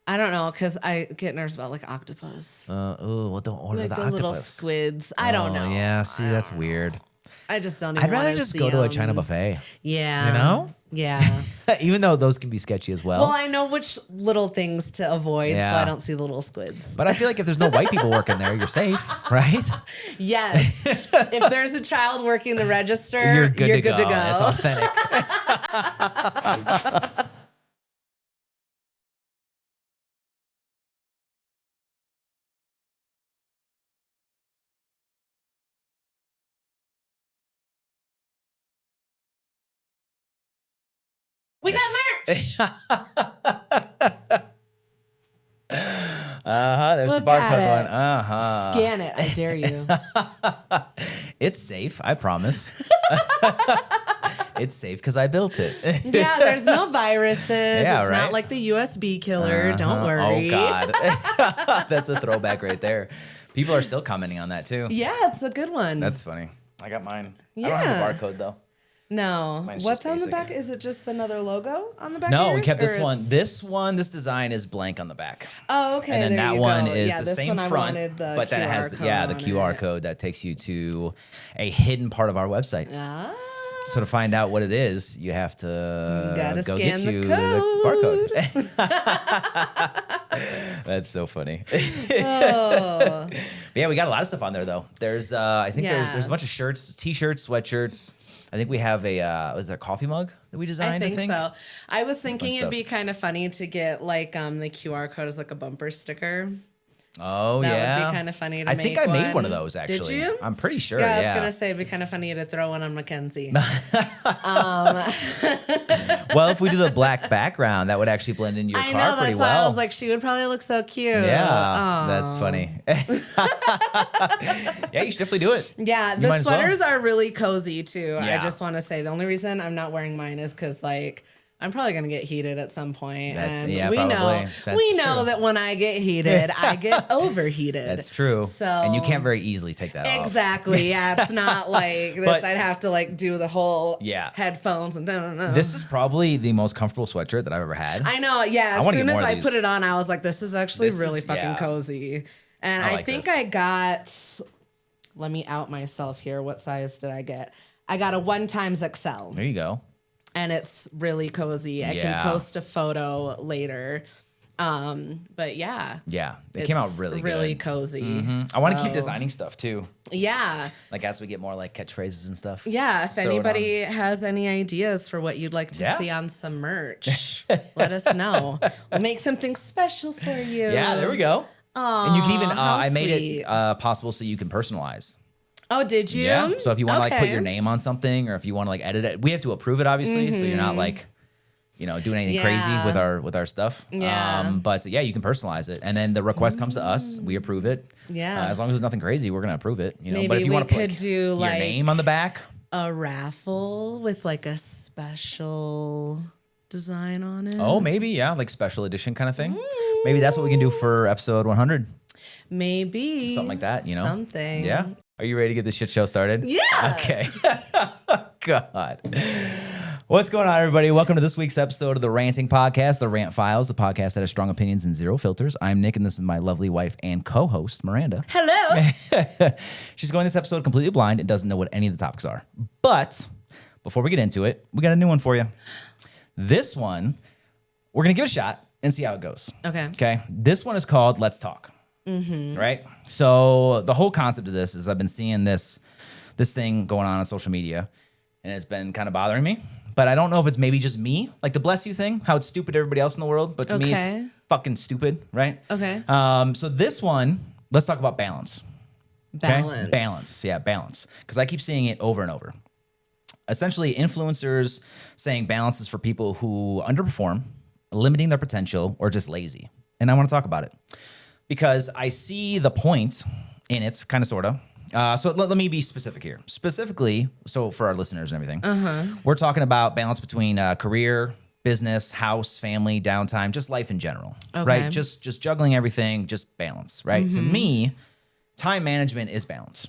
I don't know, because I get nervous about like octopus. Well, don't order Like the the octopus. little squids. I don't know. Yeah, see, that's weird. I just don't even I'd rather wanna just see go to a 'em. China buffet. Yeah. You know? Yeah. Even though those can be sketchy as well. Well, I know which little things to avoid, so Yeah. I don't see the little squids. But I feel like if there's no white people working there, you're safe, right? Yes. If there's a child working the register, You're good to go. It's go. authentic. We got merch. There's Look the barcode at one. it. Scan it. I dare you. It's safe, I promise. It's safe because I built it. Yeah, there's no viruses. Yeah, it's right? not like the USB killer. Don't worry. Oh, God. That's a throwback right there. People are still commenting on that, too. Yeah, it's a good one. That's funny. I got mine. Yeah. I don't have a barcode, though. No. Mine's What's just on the basic. back? Is it just another logo on the back? No, of we yours, kept or this one. it's- This design is blank on the back. Oh, okay. And then there that you one go. is Yeah, the this same one I front, wanted the but then it has QR the code QR on it. code that takes you to a hidden part of our website. Ah. So to find out what it is, you have to Gotta go scan get you the the barcode. That's so funny. Oh. But yeah, we got a lot of stuff on there though. There's I think Yeah. there's a bunch of shirts, t-shirts, sweatshirts. I think we have a was there a coffee mug that we designed? I think so. I was thinking it'd stuff. be kind of funny to get like the QR code as like a bumper sticker. Oh That yeah, would be kind of funny to I make think I made one one. of those actually. Did you? I'm pretty sure. Yeah, I Yeah. was gonna say it'd be kind of funny to throw one on Mackenzie. Well, if we do the black background, that would actually blend in your I car know, pretty that's well. why I was like, she would probably look so cute. yeah, Aw. that's funny. Yeah, you should definitely do it. Yeah, You the might as well. sweaters are really cozy too. Yeah. I just want to say the only reason I'm not wearing mine is because like I'm probably gonna get heated at some point, and yeah, we probably. know That's we know true. that when I get heated, I get overheated. That's true. So and you can't very easily take that off. exactly. Yeah, it's not like this. But- I'd have to like do the whole Yeah. headphones and no. This is probably the most comfortable sweatshirt that I've ever had. I know. Yeah, I as wanna get soon as more of I these. put it on, I was like, this is actually This really is- fucking yeah. cozy. And I I like think this. I got. Let me out myself here. What size did I get? I got a 1XXL. There you go. And it's really cozy. I Yeah. can post a photo later. But yeah. Yeah, it came out it's really really good. cozy. I want to keep So, designing stuff too. Yeah. Like as we get more like catchphrases and stuff. Yeah. If Throw it anybody has any ideas for what you'd like to Yeah. see on some merch, let us know. We'll make something special for you. Yeah, there we go. And you can even how I made sweet. it possible so you can personalize. Oh, did you? Yeah. So if you want to like put Okay. your name on something, or if you want to like edit it, we have to approve it obviously. So you're not like, doing anything crazy Yeah. with our stuff. Yeah. But yeah, you can personalize it, and then the request comes to us. We approve it. Yeah. As long as there's nothing crazy, we're gonna approve it. But Maybe if you we want to put could do, your like- name on the back, A raffle with like a special design on it. oh maybe like special edition kind of thing. Maybe that's what we can do for episode 100, Maybe. something like that. Something. Yeah. Are you ready to get this shit show started? Yeah. Okay. God. What's going on, everybody? Welcome to this week's episode of the Ranting Podcast, the Rant Files, the podcast that has strong opinions and zero filters. I'm Nick, and this is my lovely wife and co-host, Miranda. Hello. She's going this episode completely blind and doesn't know what any of the topics are. But before we get into it, we got a new one for you. This one, we're going to give it a shot and see how it goes. Okay. Okay. This one is called Let's Talk. Right? So the whole concept of this is I've been seeing this thing going on social media, and it's been kind of bothering me. But I don't know if it's maybe just me, like the bless you thing, how it's stupid to everybody else in the world, but to me Okay. it's fucking stupid, right? Okay. So this one, let's talk about balance. Okay? Balance. Balance. Yeah, balance. Because I keep seeing it over and over. Essentially, influencers saying balance is for people who underperform, limiting their potential, or just lazy. And I want to talk about it because I see the point in it, kind of, sort of. So let me be specific here. Specifically, so for our listeners and everything, we're talking about balance between career, business, house, family, downtime, just life in general, right? Just juggling everything, just balance, right? To me, time management is balance,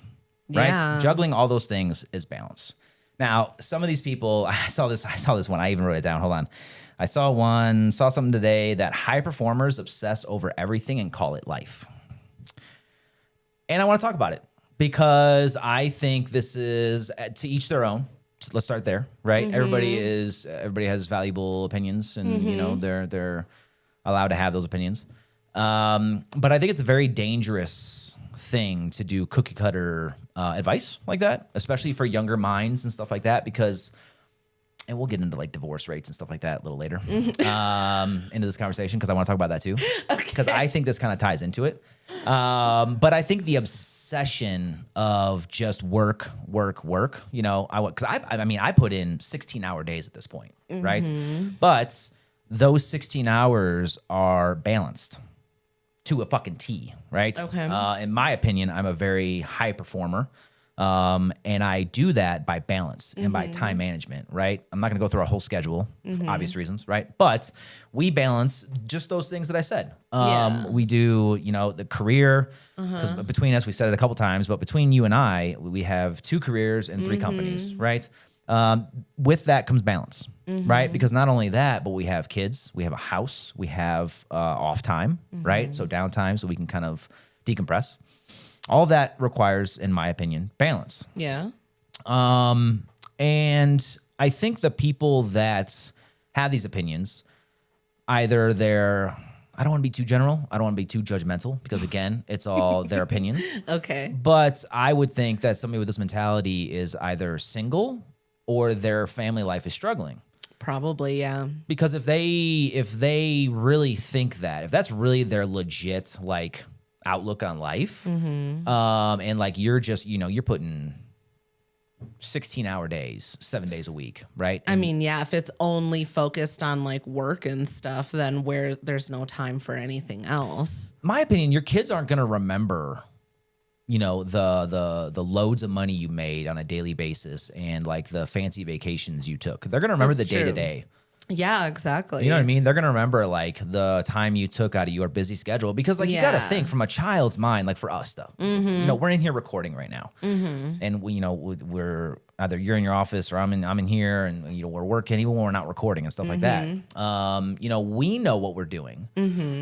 right? Yeah. Juggling all those things is balance. Now, some of these people, I saw this one. I even wrote it down. Hold I saw something today that high performers obsess over everything and call it life. And I want to talk about it because I think this is to each their own. Let's start there, right? Everybody has valuable opinions, and you know they're allowed to have those opinions. But I think it's a very dangerous thing to do cookie cutter advice like that, especially for younger minds and stuff like that, because. And we'll get into like divorce rates and stuff like that a little later into this conversation because I want to talk about that too. Because I think this kind of ties into it. But I think the obsession of just work, you know, I put in 16-hour days at this point, right? But those 16 hours are balanced to a fucking T, right? Okay. In my opinion, I'm a very high performer. And I do that by balance and by time management, right? I'm not going to go through a whole schedule for obvious reasons, right? But we balance just those things that I said. We do, you know, the career, because between us, we said it a couple times, but between you and I, we have 2 careers and 3 companies, right? With that comes balance, right? Because not only that, but we have kids, we have a house, we have off time, right? So downtime so we can kind of decompress. All that requires, in my opinion, balance. Yeah. And I think the people that have these opinions, either I don't want to be too general. I don't want to be too judgmental because, again, it's all their opinions. Okay. But I would think that somebody with this mentality is either single or their family life is struggling. Probably, yeah. Because if they really think that, if that's really their legit, like, outlook on life, and like you're just, you know, you're putting 16-hour days, 7 days a week, right? I mean, yeah, if it's only focused on like work and stuff, then where there's no time for anything else. My opinion, your kids aren't going to remember, you know, the loads of money you made on a daily basis and like the fancy vacations you took. They're going to remember That's the day to day. Yeah, exactly. You know what I mean? They're going to remember like the time you took out of your busy schedule because like you got to think from a child's mind, like for us though, you know, we're in here recording right now and we, you know, we're either you're in your office or I'm in here and, you know, we're working even when we're not recording and stuff like that. You know, we know what we're doing.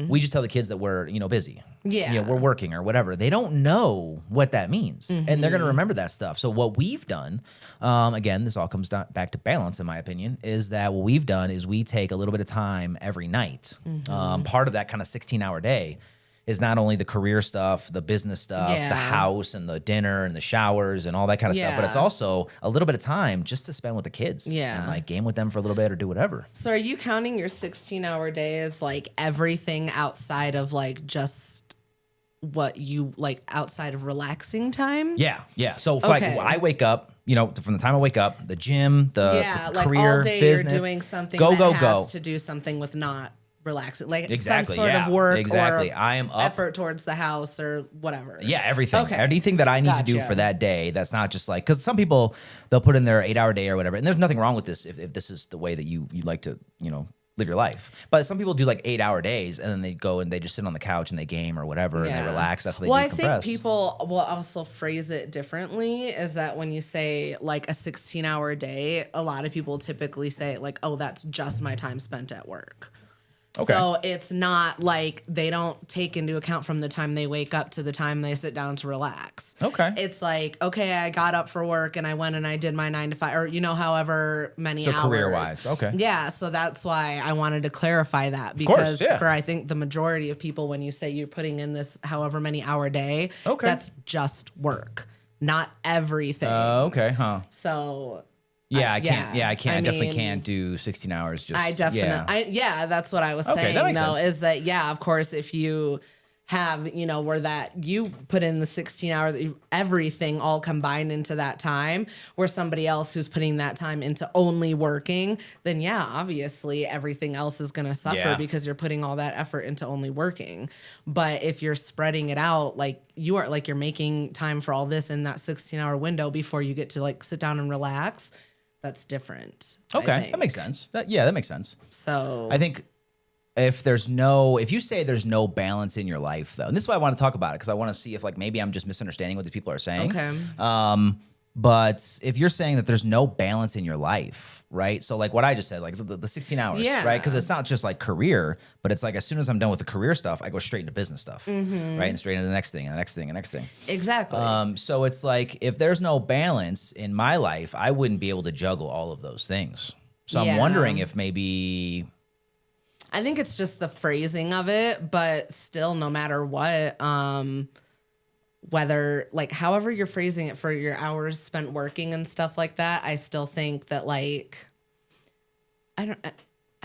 We just tell the kids that we're, you know, busy. Yeah. You know, we're working or whatever. They don't know what that means and they're going to remember that stuff. So what we've done, again, this all comes back to balance in my opinion, is that what we've done is we take a little bit of time every night. Part of that kind of 16-hour day is not only the career stuff, the business stuff, the house and the dinner and the showers and all that kind of stuff, but it's also a little bit of time just to spend with the kids and like game with them for a little bit or do whatever. So are you counting your 16-hour day as like everything outside of like just what you like outside of relaxing time? Yeah. So like I wake up, you know, from the time I wake up, the gym, the like career, all day business, you're doing something go to do something with not relaxing, like exactly, some sort of work or I am up, effort towards the house or whatever. Yeah, everything. Okay. Anything that I need to do for that day that's not just like, because some people, they'll put in their 8-hour day or whatever, and there's nothing wrong with this if this is the way that you like to, you know, live your life. But some people do like 8-hour days and then they go and they just sit on the couch and they game or whatever and they relax. That's how they decompress. I think people will also phrase it differently, is that when you say like a 16-hour day, a lot of people typically say like, oh, that's just my time spent at work. Okay. So it's not like they don't take into account from the time they wake up to the time they sit down to relax. Okay. It's like, okay, I got up for work and I went and I did my 9 to 5 or, you know, however many hours. So career wise. Okay. Yeah. So that's why I wanted to clarify that, because for I think the majority of people, when you say you're putting in this however many hour day, that's just work, not everything. Okay. Huh. So I can't. Yeah, I can't. I definitely can't do 16 hours. Just I definitely. That's what I was saying. That makes sense. Is that of course, if you have, you know, where that you put in the 16 hours, everything all combined into that time, where somebody else who's putting that time into only working, then obviously everything else is going to suffer because you're putting all that effort into only working. But if you're spreading it out, like you are, like you're making time for all this in that 16-hour window before you get to like sit down and relax, that's different. Okay, that makes sense. That makes sense. So I think if you say there's no balance in your life though, and this is why I want to talk about it, because I want to see if like maybe I'm just misunderstanding what these people are saying. Okay. But if you're saying that there's no balance in your life, right? So like what I just said, like the 16 hours, Yeah. right? Because it's not just like career, but it's like as soon as I'm done with the career stuff, I go straight into business stuff, right? And straight into the next thing and the next thing and the next thing. Exactly. So it's like if there's no balance in my life, I wouldn't be able to juggle all of those things. So I'm wondering if maybe... I think it's just the phrasing of it, but still, no matter what, whether like however you're phrasing it for your hours spent working and stuff like that, I still think that like I don't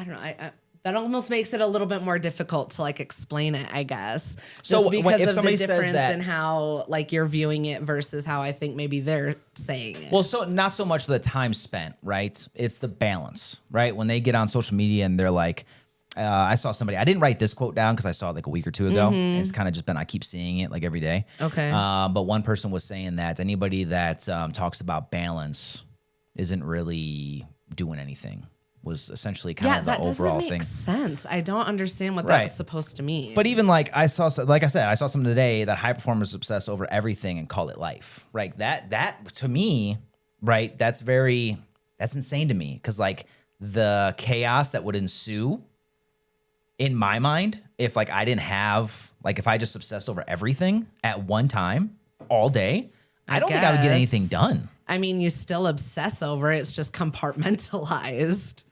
know. I that almost makes it a little bit more difficult to like explain it, I guess. So Just because if of somebody the says difference that- in how like you're viewing it versus how I think maybe they're saying it. Well, so not so much the time spent, right? It's the balance, right? When they get on social media and they're like, I saw somebody, I didn't write this quote down because I saw it like a week or two ago. And it's kind of just been, I keep seeing it like every day. Okay. But one person was saying that anybody that talks about balance isn't really doing anything, was essentially kind of the overall doesn't thing. make sense. I don't understand what Right. that's supposed to mean. But even like I saw something today that high performers obsess over everything and call it life. Right? That to me, right? That's insane to me because like the chaos that would ensue in my mind if like I didn't have like if I just obsessed over everything at one time all day, I don't think I would get anything done. I mean, you still obsess over it. It's just compartmentalized.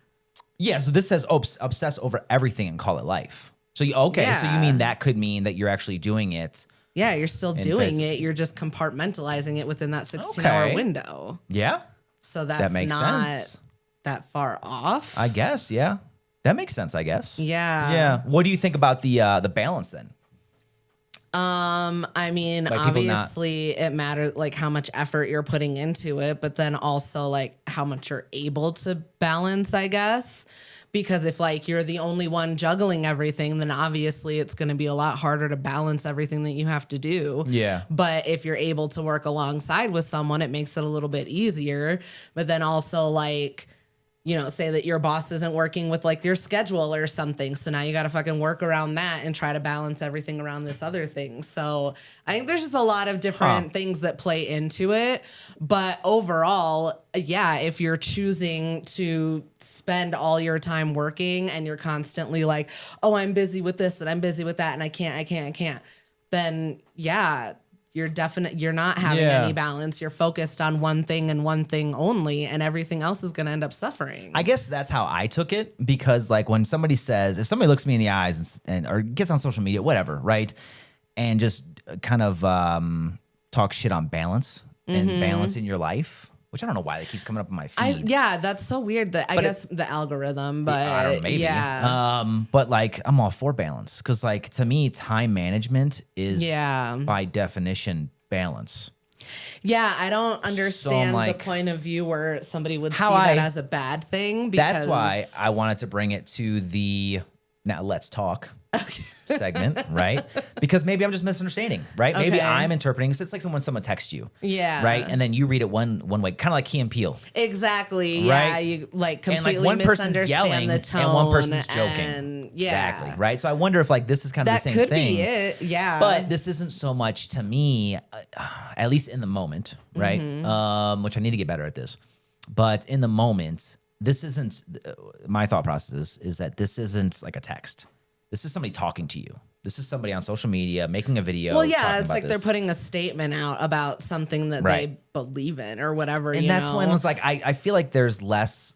Yeah, so this says obsess over everything and call it life. So so you mean that could mean that you're actually doing it. Yeah, you're still doing it. You're just compartmentalizing it within that 16-hour window. Yeah. So that's That makes not sense. that far off. I guess, yeah. That makes sense, I guess. Yeah. Yeah. What do you think about the balance then? I mean, Like people not- obviously it matters like how much effort you're putting into it, but then also like how much you're able to balance, I guess. Because if like you're the only one juggling everything, then obviously it's going to be a lot harder to balance everything that you have to do. Yeah. But if you're able to work alongside with someone, it makes it a little bit easier. But then also like, you know, say that your boss isn't working with like your schedule or something. So now you got to fucking work around that and try to balance everything around this other thing. So I think there's just a lot of different things that play into it. But overall, yeah, if you're choosing to spend all your time working and you're constantly like, oh, I'm busy with this and I'm busy with that and I can't, then yeah, you're not having any balance. You're focused on one thing and one thing only, and everything else is going to end up suffering. I guess that's how I took it because like when somebody says, if somebody looks me in the eyes and or gets on social media, whatever, right, and just kind of talk shit on balance and balance in your life, which I don't know why that keeps coming up on my feed. Yeah, that's so weird. That I guess the algorithm, but I don't know, maybe. yeah, But like I'm all for balance because like to me, time management is yeah. by definition balance. Yeah, I don't understand like, the point of view where somebody would see how that I- as a bad thing. Because That's why I wanted to bring it to the now let's talk segment, right? Because maybe I'm just misunderstanding, right? Maybe Okay. I'm interpreting. So it's like when someone texts you, Yeah. right, and then you read it one way, kind of like Key and Peele. Exactly. Yeah, Right? you like And completely like one person's misunderstand yelling the tone and one person's joking. and- yeah. Exactly, right? So I wonder if like this is kind of That the same could thing. be it. Yeah. But this isn't so much to me, at least in the moment, right? Which I need to get better at this. But in the moment, this isn't my thought process is that this isn't like a text. This is somebody talking to you. This is somebody on social media making a video. well, yeah, talking it's about like this. they're putting a statement out about something that Right. they believe in or whatever. And you that's know? when it's like I feel like there's less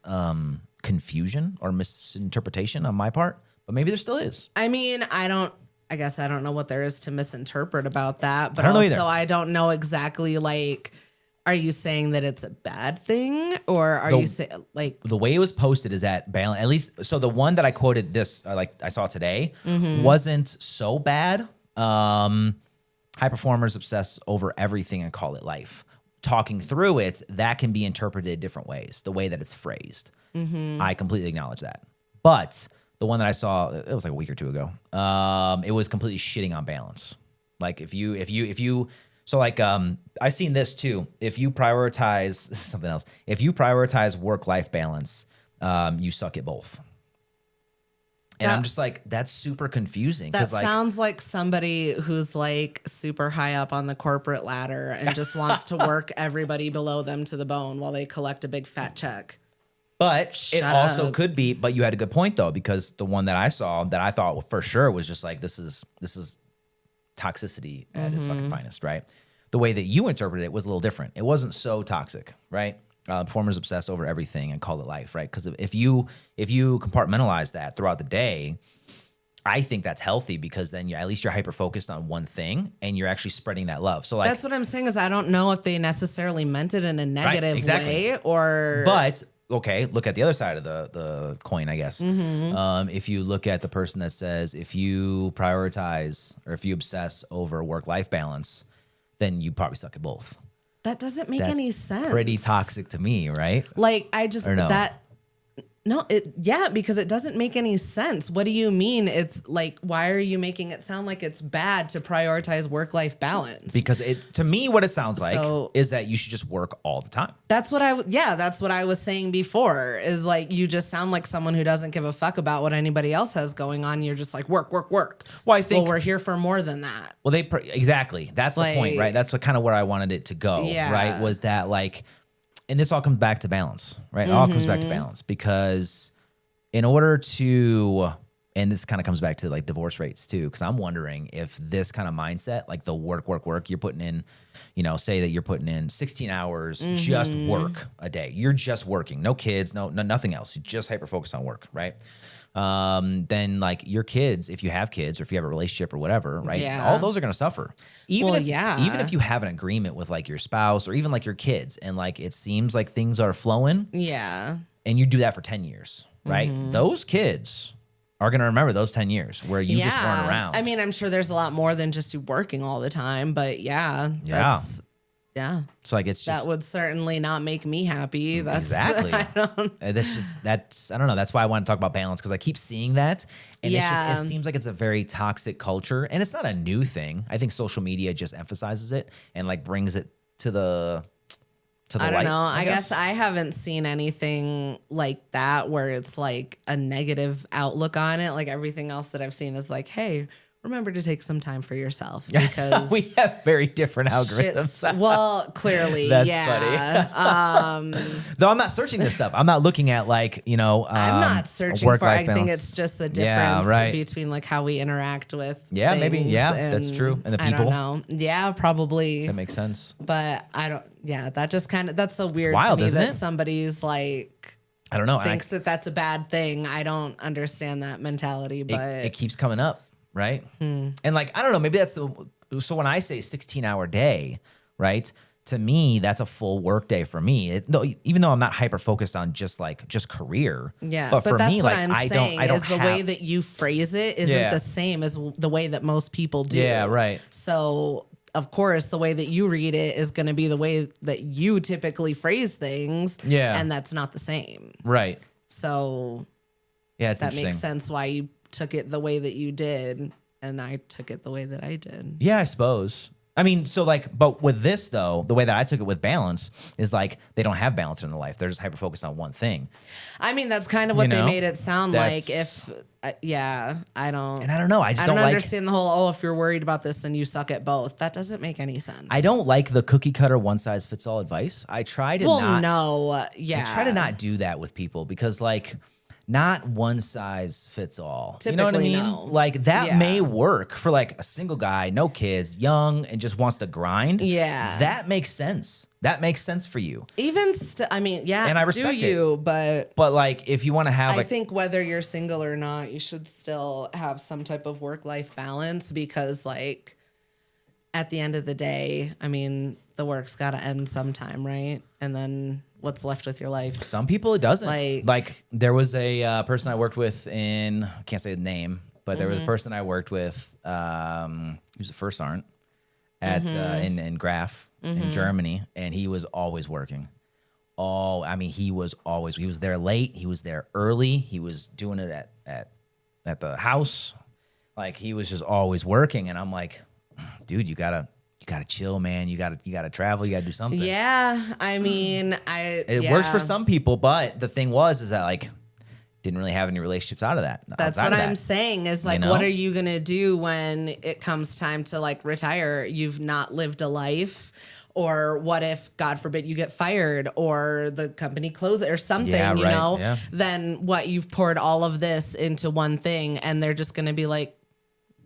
confusion or misinterpretation on my part, but maybe there still is. I mean, I guess I don't know what there is to misinterpret about that, but I don't know also either. I don't know exactly like, are you saying that it's a bad thing or are you saying like, The way it was posted is that balance, at least, so the one that I quoted this, like I saw today, Mm-hmm. wasn't so bad. High performers obsess over everything and call it life. Talking through it, that can be interpreted different ways, the way that it's phrased. Mm-hmm. I completely acknowledge that. But the one that I saw, it was like a week or two ago, it was completely shitting on balance. Like if you, so like, I've seen this too. If you prioritize something else, if you prioritize work-life balance, you suck at both. And I'm just like, that's super confusing. That Like, sounds like somebody who's like super high up on the corporate ladder and just wants to work everybody below them to the bone while they collect a big fat check. but it also up. could be, but you had a good point though, because the one that I saw that I thought for sure was just like, this is toxicity at its fucking finest, right? The way that you interpreted it was a little different. It wasn't so toxic, right? Performers obsess over everything and call it life, right? Because if you compartmentalize that throughout the day, I think that's healthy, because then at least you're hyper focused on one thing and you're actually spreading that love. So like, That's what I'm saying is I don't know if they necessarily meant it in a negative exactly. way or. But okay, look at the other side of the coin, I guess. If you look at the person that says, if you prioritize or if you obsess over work-life balance, then you probably suck at both. That doesn't make That's any sense. pretty toxic to me, right? Like I just Or no? because it doesn't make any sense. What do you mean? It's like, why are you making it sound like it's bad to prioritize work-life balance? Because to me, what it sounds like So- is that you should just work all the time. That's what I was saying before, is like, you just sound like someone who doesn't give a fuck about what anybody else has going on. You're just like, work, work, work. Well, I think we're here for more than that. Well, exactly. That's the point, right? Like- That's what kind of where I wanted it to go, Yeah. right? Was that like, and this all comes back to balance, right? It all comes back to balance, because in order to, and this kind of comes back to like divorce rates too, because I'm wondering if this kind of mindset, like the work, you're putting in, say that you're putting in 16 hours, just work a day. You're just working, no kids, no nothing else. You just hyper focus on work, right? Then like your kids, if you have kids or if you have a relationship or whatever, right? Yeah. All those are going to suffer. Even yeah. if you have an agreement with like your spouse or even like your kids, and like it seems like things are flowing, Yeah. and you do that for 10 years, right? Those kids are going to remember those 10 years where you just weren't around. I mean, I'm sure there's a lot more than just you working all the time, but yeah. So like it's just That would certainly not make me happy. That's exactly. I don't know. That's why I want to talk about balance, because I keep seeing that, and it seems like it's a very toxic culture, and it's not a new thing. I think social media just emphasizes it and like brings it to the I don't light, know. I guess guess I haven't seen anything like that where it's like a negative outlook on it. Like everything else that I've seen is like, hey, remember to take some time for yourself, because we have very different algorithms. Well, clearly, That's funny. Though I'm not searching this stuff. I'm not looking at like, I'm not searching for. I think balance. it's just the difference between like how we interact with. Maybe. things That's true. And the people. I don't know. Yeah, probably. That makes sense. But I don't. Yeah, that just kind of, that's so weird wild, to me isn't that it? somebody's like, I don't know. thinks that that's a bad thing. I don't understand that mentality, but it keeps coming up, right? And like, I don't know, maybe that's so when I say 16-hour day, right? To me, that's a full work day for me. Even though I'm not hyper focused on just career. yeah. But for that's me, what like I'm saying I don't is the way that you phrase it isn't the same as the way that most people do. Yeah, right. So of course, the way that you read it is going to be the way that you typically phrase things. Yeah. And that's not the same. Right. So Yeah, it's that interesting. makes sense why you took it the way that you did. And I took it the way that I did. Yeah, I suppose. I mean, so like, but with this though, the way that I took it with balance is like they don't have balance in their life. They're just hyper focused on one thing. I mean, that's kind of what they made it sound like. That's- I don't. And I don't know. I just don't like. understand the whole, if you're worried about this, then you suck at both. That doesn't make any sense. I don't like the cookie cutter one size fits all advice. I try to yeah. I try to not do that with people, because like not one size fits all. Typically, you know what I mean? no. Like that Yeah. may work for like a single guy, no kids, young, and just wants to grind. Yeah. That makes sense. That makes sense for you. Even I mean, yeah, And I respect do you, but But like if you want to have I think whether you're single or not, you should still have some type of work-life balance, because like at the end of the day, I mean, the work's got to end sometime, right? And then what's left with your life? some people it doesn't. Like- Like there was a person I worked with in, I can't say the name, but there was a person I worked with, he was a first sergeant at in Graf in Germany, and he was always working. Oh, I mean, he was there late, he was there early, he was doing it at the house. Like he was just always working, and I'm like, dude, you gotta chill, man. You gotta travel. You gotta do something. Yeah, I mean, It works for some people, but the thing is that like didn't really have any relationships out of that. That's what I'm saying is like, what are you going to do when it comes time to like retire? You've not lived a life. Or what if, God forbid, you get fired or the company closes or something, you know? Yeah. Then what, you've poured all of this into one thing and they're just going to be like,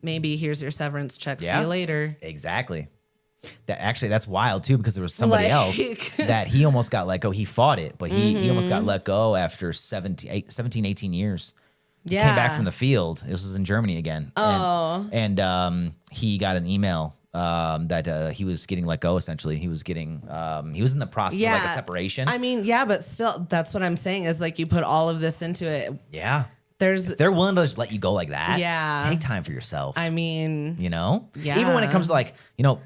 maybe here's your severance check. See you later. Exactly. That's wild too, because there was somebody else that he almost got let go. He fought it, but he almost got let go after 17, 18 years. Yeah. He came back from the field. This was in Germany again. Oh. And he got an email that he was getting let go. Essentially, he was getting he was in the process of like a separation. I mean, yeah, but still, that's what I'm saying is like you put all of this into it. Yeah, if they're willing to just let you go like that. Yeah, take time for yourself. I mean, you know, even when it comes to like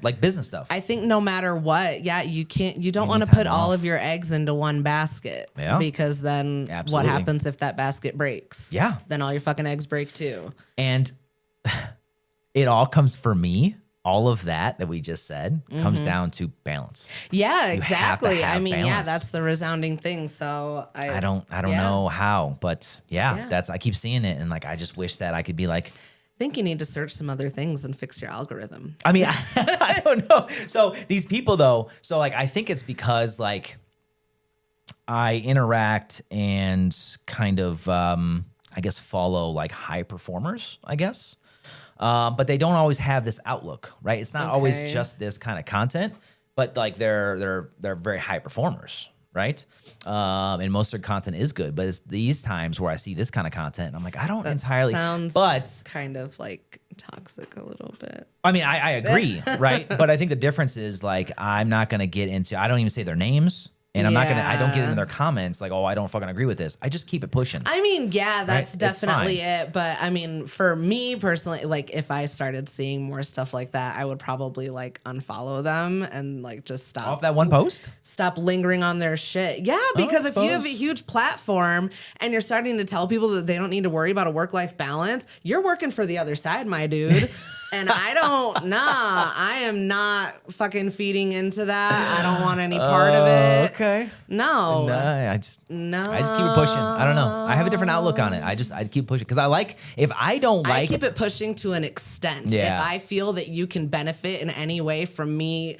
like business stuff. I think no matter what, you don't want to put all of your eggs into one basket. Yeah, because then what happens if that basket breaks? Yeah, then all your fucking eggs break too. And it all comes for me. All of that we just said comes down to balance. Yeah, exactly. I mean, balance. That's the resounding thing. So I don't know how, but I keep seeing it. And like, I just wish that I could be like, I think you need to search some other things and fix your algorithm. I mean, I don't know. So these people though, so like, I think it's because like I interact and kind of, I guess, follow like high performers, I guess. But they don't always have this outlook, right? It's not always just this kind of content, but like they're very high performers, right? And most of their content is good, but it's these times where I see this kind of content, and I'm like, I don't entirely. But kind of like toxic a little bit. I mean, I agree, right? But I think the difference is like I'm not gonna get into. I don't even say their names. And I don't get into their comments like, oh, I don't fucking agree with this. I just keep it pushing. I mean, that's definitely it. But I mean, for me personally, like if I started seeing more stuff like that, I would probably like unfollow them and like just stop. Off that one post? Stop lingering on their shit. Yeah, because if you have a huge platform and you're starting to tell people that they don't need to worry about a work-life balance, you're working for the other side, my dude. And I am not fucking feeding into that. I don't want any part of it. Okay. No. I just keep it pushing. I don't know. I have a different outlook on it. I keep pushing because I keep it pushing to an extent. Yeah. If I feel that you can benefit in any way from me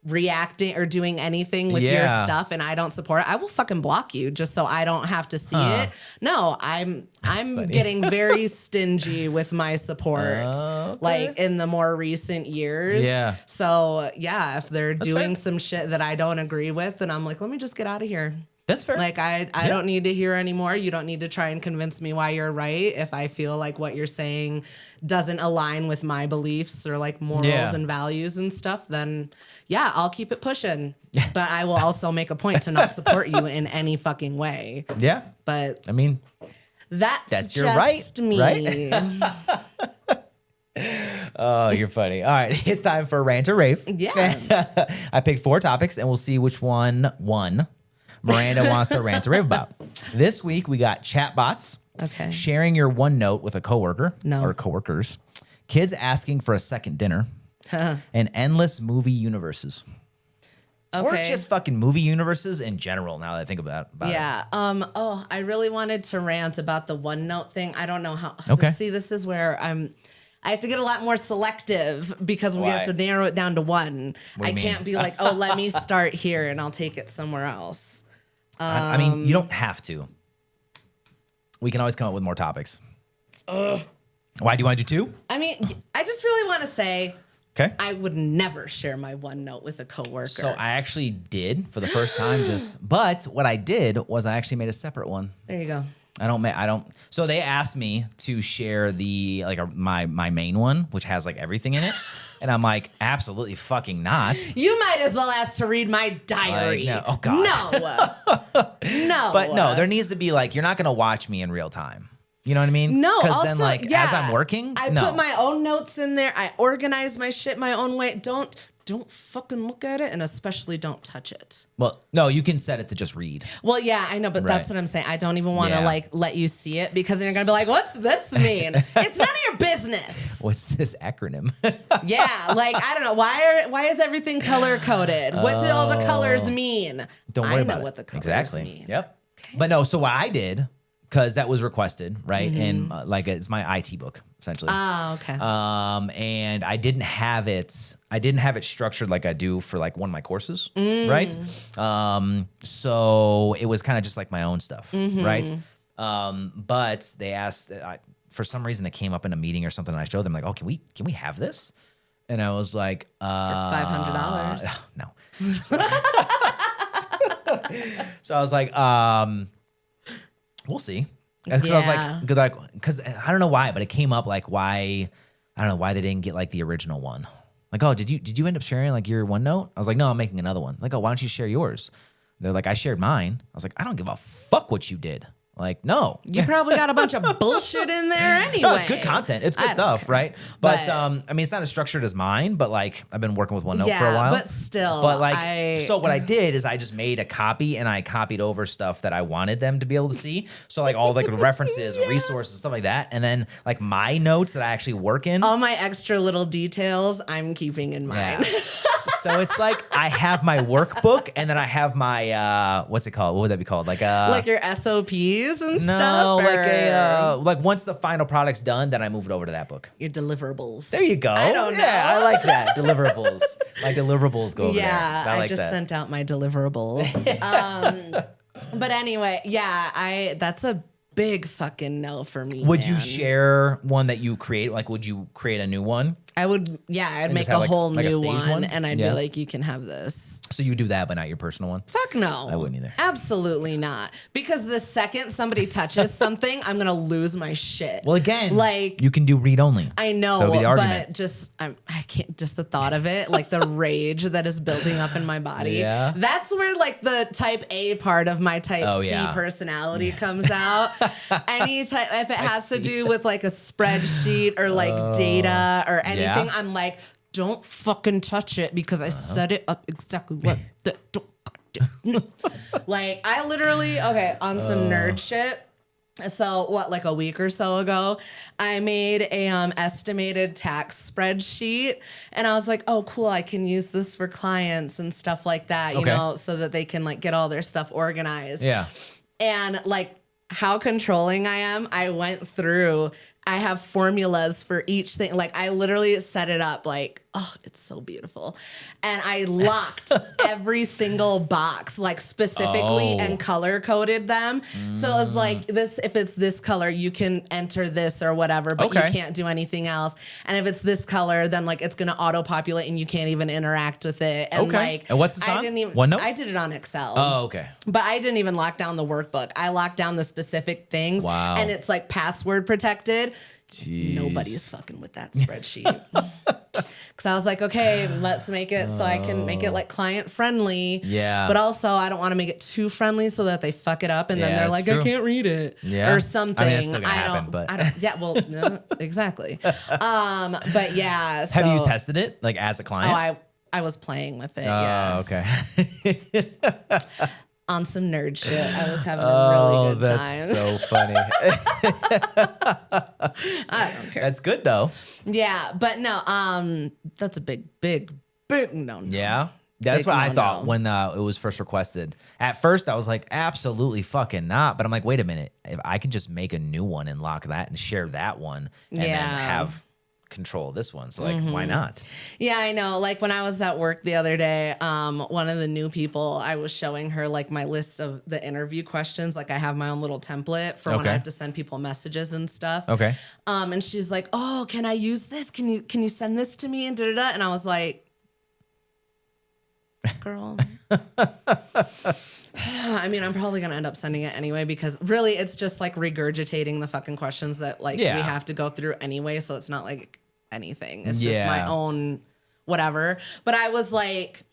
reacting or doing anything with your stuff and I don't support it, I will fucking block you just so I don't have to see it. No, I'm getting very stingy with my support, like in the more recent years. Yeah. So if they're doing some shit that I don't agree with, then I'm like, let me just get out of here. That's fair. Like I don't need to hear anymore. You don't need to try and convince me why you're right. If I feel like what you're saying doesn't align with my beliefs or like morals and values and stuff, then I'll keep it pushing. But I will also make a point to not support you in any fucking way. Yeah. But I mean, that's your right. Me. Right? Oh, you're funny. All right. It's time for Rant or Rave. Yeah. I picked 4 topics and we'll see which one Miranda wants to rant or rave about. This week we got chatbots. Okay. Sharing your OneNote with a coworker or coworkers. Kids asking for a second dinner. And endless movie universes. Okay. Or just fucking movie universes in general, now that I think about it. Yeah. I really wanted to rant about the OneNote thing. I don't know how. Okay. See, this is where I have to get a lot more selective because we have to narrow it down to one. I can't be like, let me start here and I'll take it somewhere else. I mean, you don't have to. We can always come up with more topics. Why do you want to do 2? I mean, I just really want to say, okay, I would never share my OneNote with a coworker. So I actually did for the first time, but what I did was I actually made a separate one. There you go. I don't. So they asked me to share my main one, which has like everything in it. And I'm like, absolutely fucking not. You might as well ask to read my diary. No. Oh God. No. But no, there needs to be like, you're not going to watch me in real time. You know what I mean? No. Because then like, as I'm working, I put my own notes in there. I organize my shit my own way. Don't fucking look at it, and especially don't touch it. Well, no, you can set it to just read. Well, yeah, I know, but that's what I'm saying. I don't even want to like let you see it because then you're gonna be like, "What's this mean?" It's none of your business. What's this acronym? Yeah, like I don't know why is everything color coded? What do all the colors mean? Don't worry about it. I know what the colors exactly mean. Yep. Okay. But no, so what I did, because that was requested, right? And like it's my IT book essentially. Oh, okay. And I didn't have it structured like I do for like one of my courses, right? So it was kind of just like my own stuff, right? But they asked, for some reason it came up in a meeting or something, and I showed them like, oh, can we have this? And I was like, for $500. No. So I was like, we'll see. Because I was like, good, like, because I don't know why, but it came up like why, I don't know why they didn't get like the original one. Like, oh, did you end up sharing like your OneNote? I was like, no, I'm making another one. Like, oh, why don't you share yours? They're like, I shared mine. I was like, I don't give a fuck what you did. Like, no. You probably got a bunch of bullshit in there anyway. No, it's good content. It's good stuff, right? But I mean, it's not as structured as mine, but like I've been working with OneNote for a while. But still. But like, so what I did is I just made a copy and I copied over stuff that I wanted them to be able to see. So like all like references, resources, stuff like that. And then like my notes that I actually work in. All my extra little details I'm keeping in mind. Yeah. So it's like I have my workbook and then I have my what's it called? What would that be called? Like your SOPs and stuff. No, like once the final product's done, then I move it over to that book. Your deliverables. There you go. I don't know. Yeah, I like that. Deliverables. My deliverables go over there. Yeah, I like just that. sent out my deliverables. But anyway, that's a big fucking no for me. Would you share one that you create? Like, would you create a new one? I would, I'd make a whole new one, and I'd be like, you can have this. So you would do that, but not your personal one? Fuck no. I wouldn't either. Absolutely not. Because the second somebody touches something, I'm going to lose my shit. Well, again, like, you can do read only. I know, so but just, I can't, just the thought of it, like the rage that is building up in my body. Yeah. That's where like the type A part of my type C personality comes out. Any type, if it has to do with like a spreadsheet or like data or anything, I'm like, don't fucking touch it because I set it up exactly what the like I literally on some nerd shit. So like a week or so ago, I made a estimated tax spreadsheet, and I was like, oh cool, I can use this for clients and stuff like that, you know, so that they can like get all their stuff organized. Yeah. And like how controlling I am, I went through, I have formulas for each thing. Like I literally set it up like, oh, it's so beautiful. And I locked every single box, like specifically and color coded them. So it was like this, if it's this color, you can enter this or whatever, but you can't do anything else. And if it's this color, then like it's going to auto populate and you can't even interact with it. And like, and what's this on? OneNote? I did it on Excel. Oh, okay. But I didn't even lock down the workbook. I locked down the specific things. Wow. And it's like password protected. Jeez. Nobody's fucking with that spreadsheet. Because I was like, okay, let's make it so I can make it like client friendly. Yeah. But also, I don't want to make it too friendly so that they fuck it up and then they're like, I can't read it or something. I mean, it's still gonna happen, but yeah, well, no, exactly. But yeah. So, have you tested it like as a client? Oh, I was playing with it. Yes. Okay. On some nerd shit. I was having a really good time. So funny. I don't care. That's good though. Yeah, but no, that's a big no. Yeah. That's what I thought when it was first requested. At first, I was like, absolutely fucking not. But I'm like, wait a minute. If I can just make a new one and lock that and share that one and then have control of this one. So like, why not? Yeah, I know. Like when I was at work the other day, one of the new people, I was showing her like my list of the interview questions. Like I have my own little template for when I have to send people messages and stuff. Okay. And she's like, oh, can I use this? Can you send this to me? And da-da-da. And I was like, girl. I mean, I'm probably going to end up sending it anyway because really it's just like regurgitating the fucking questions that like we have to go through anyway. So it's not like anything. It's just my own whatever. But I was like,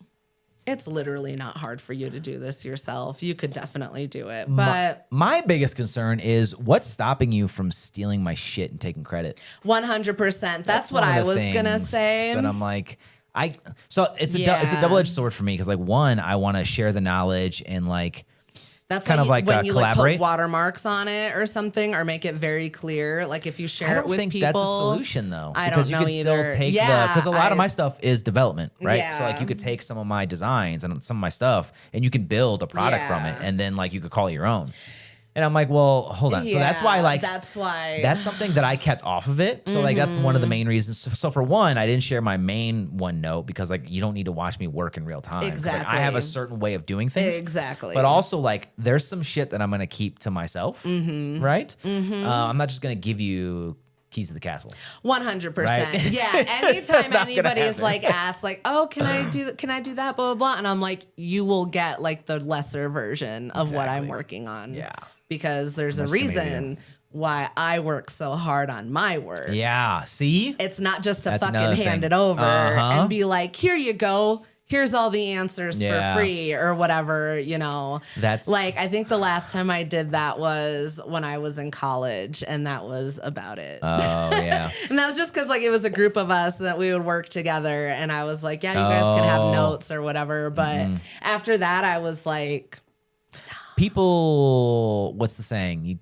it's literally not hard for you to do this yourself. You could definitely do it. But my biggest concern is what's stopping you from stealing my shit and taking credit? 100%. That's what I was going to say. But I'm like, so it's a double-edged sword for me because like one, I want to share the knowledge and like that's kind of like when you collaborate. Like put watermarks on it or something or make it very clear. Like if you share it with people. I don't think that's a solution though. I don't know either. Because you can still take because a lot of my stuff is development, right? Yeah. So like you could take some of my designs and some of my stuff and you can build a product from it and then like you could call it your own. And I'm like, well, hold on. So that's why, like, that's why that's something that I kept off of it. So like, that's one of the main reasons. So for one, I didn't share my main OneNote because like, you don't need to watch me work in real time. 'Cause, Exactly. like, I have a certain way of doing things. Exactly. But also like, there's some shit that I'm going to keep to myself. Right. I'm not just going to give you keys to the castle. 100%. Right? Yeah. Anytime not gonna anybody is happen. like asked, like, "Oh, can I do that?" Blah blah blah, and I'm like, "You will get like the lesser version of what I'm Exactly. working on." Yeah. Because there's a Much to maybe reason why I work so hard on my work. Yeah. See? It's not just to That's fucking another hand thing. it over Uh-huh. and be like, "Here you go. Here's all the answers Yeah. for free," or whatever, you know. That's Like, I think the last time I did that was when I was in college, and that was about it. Oh, yeah. And that was just because, like, it was a group of us that we would work together, and I was like, yeah, you guys can have notes or whatever. But after that, I was like, People, what's the saying? You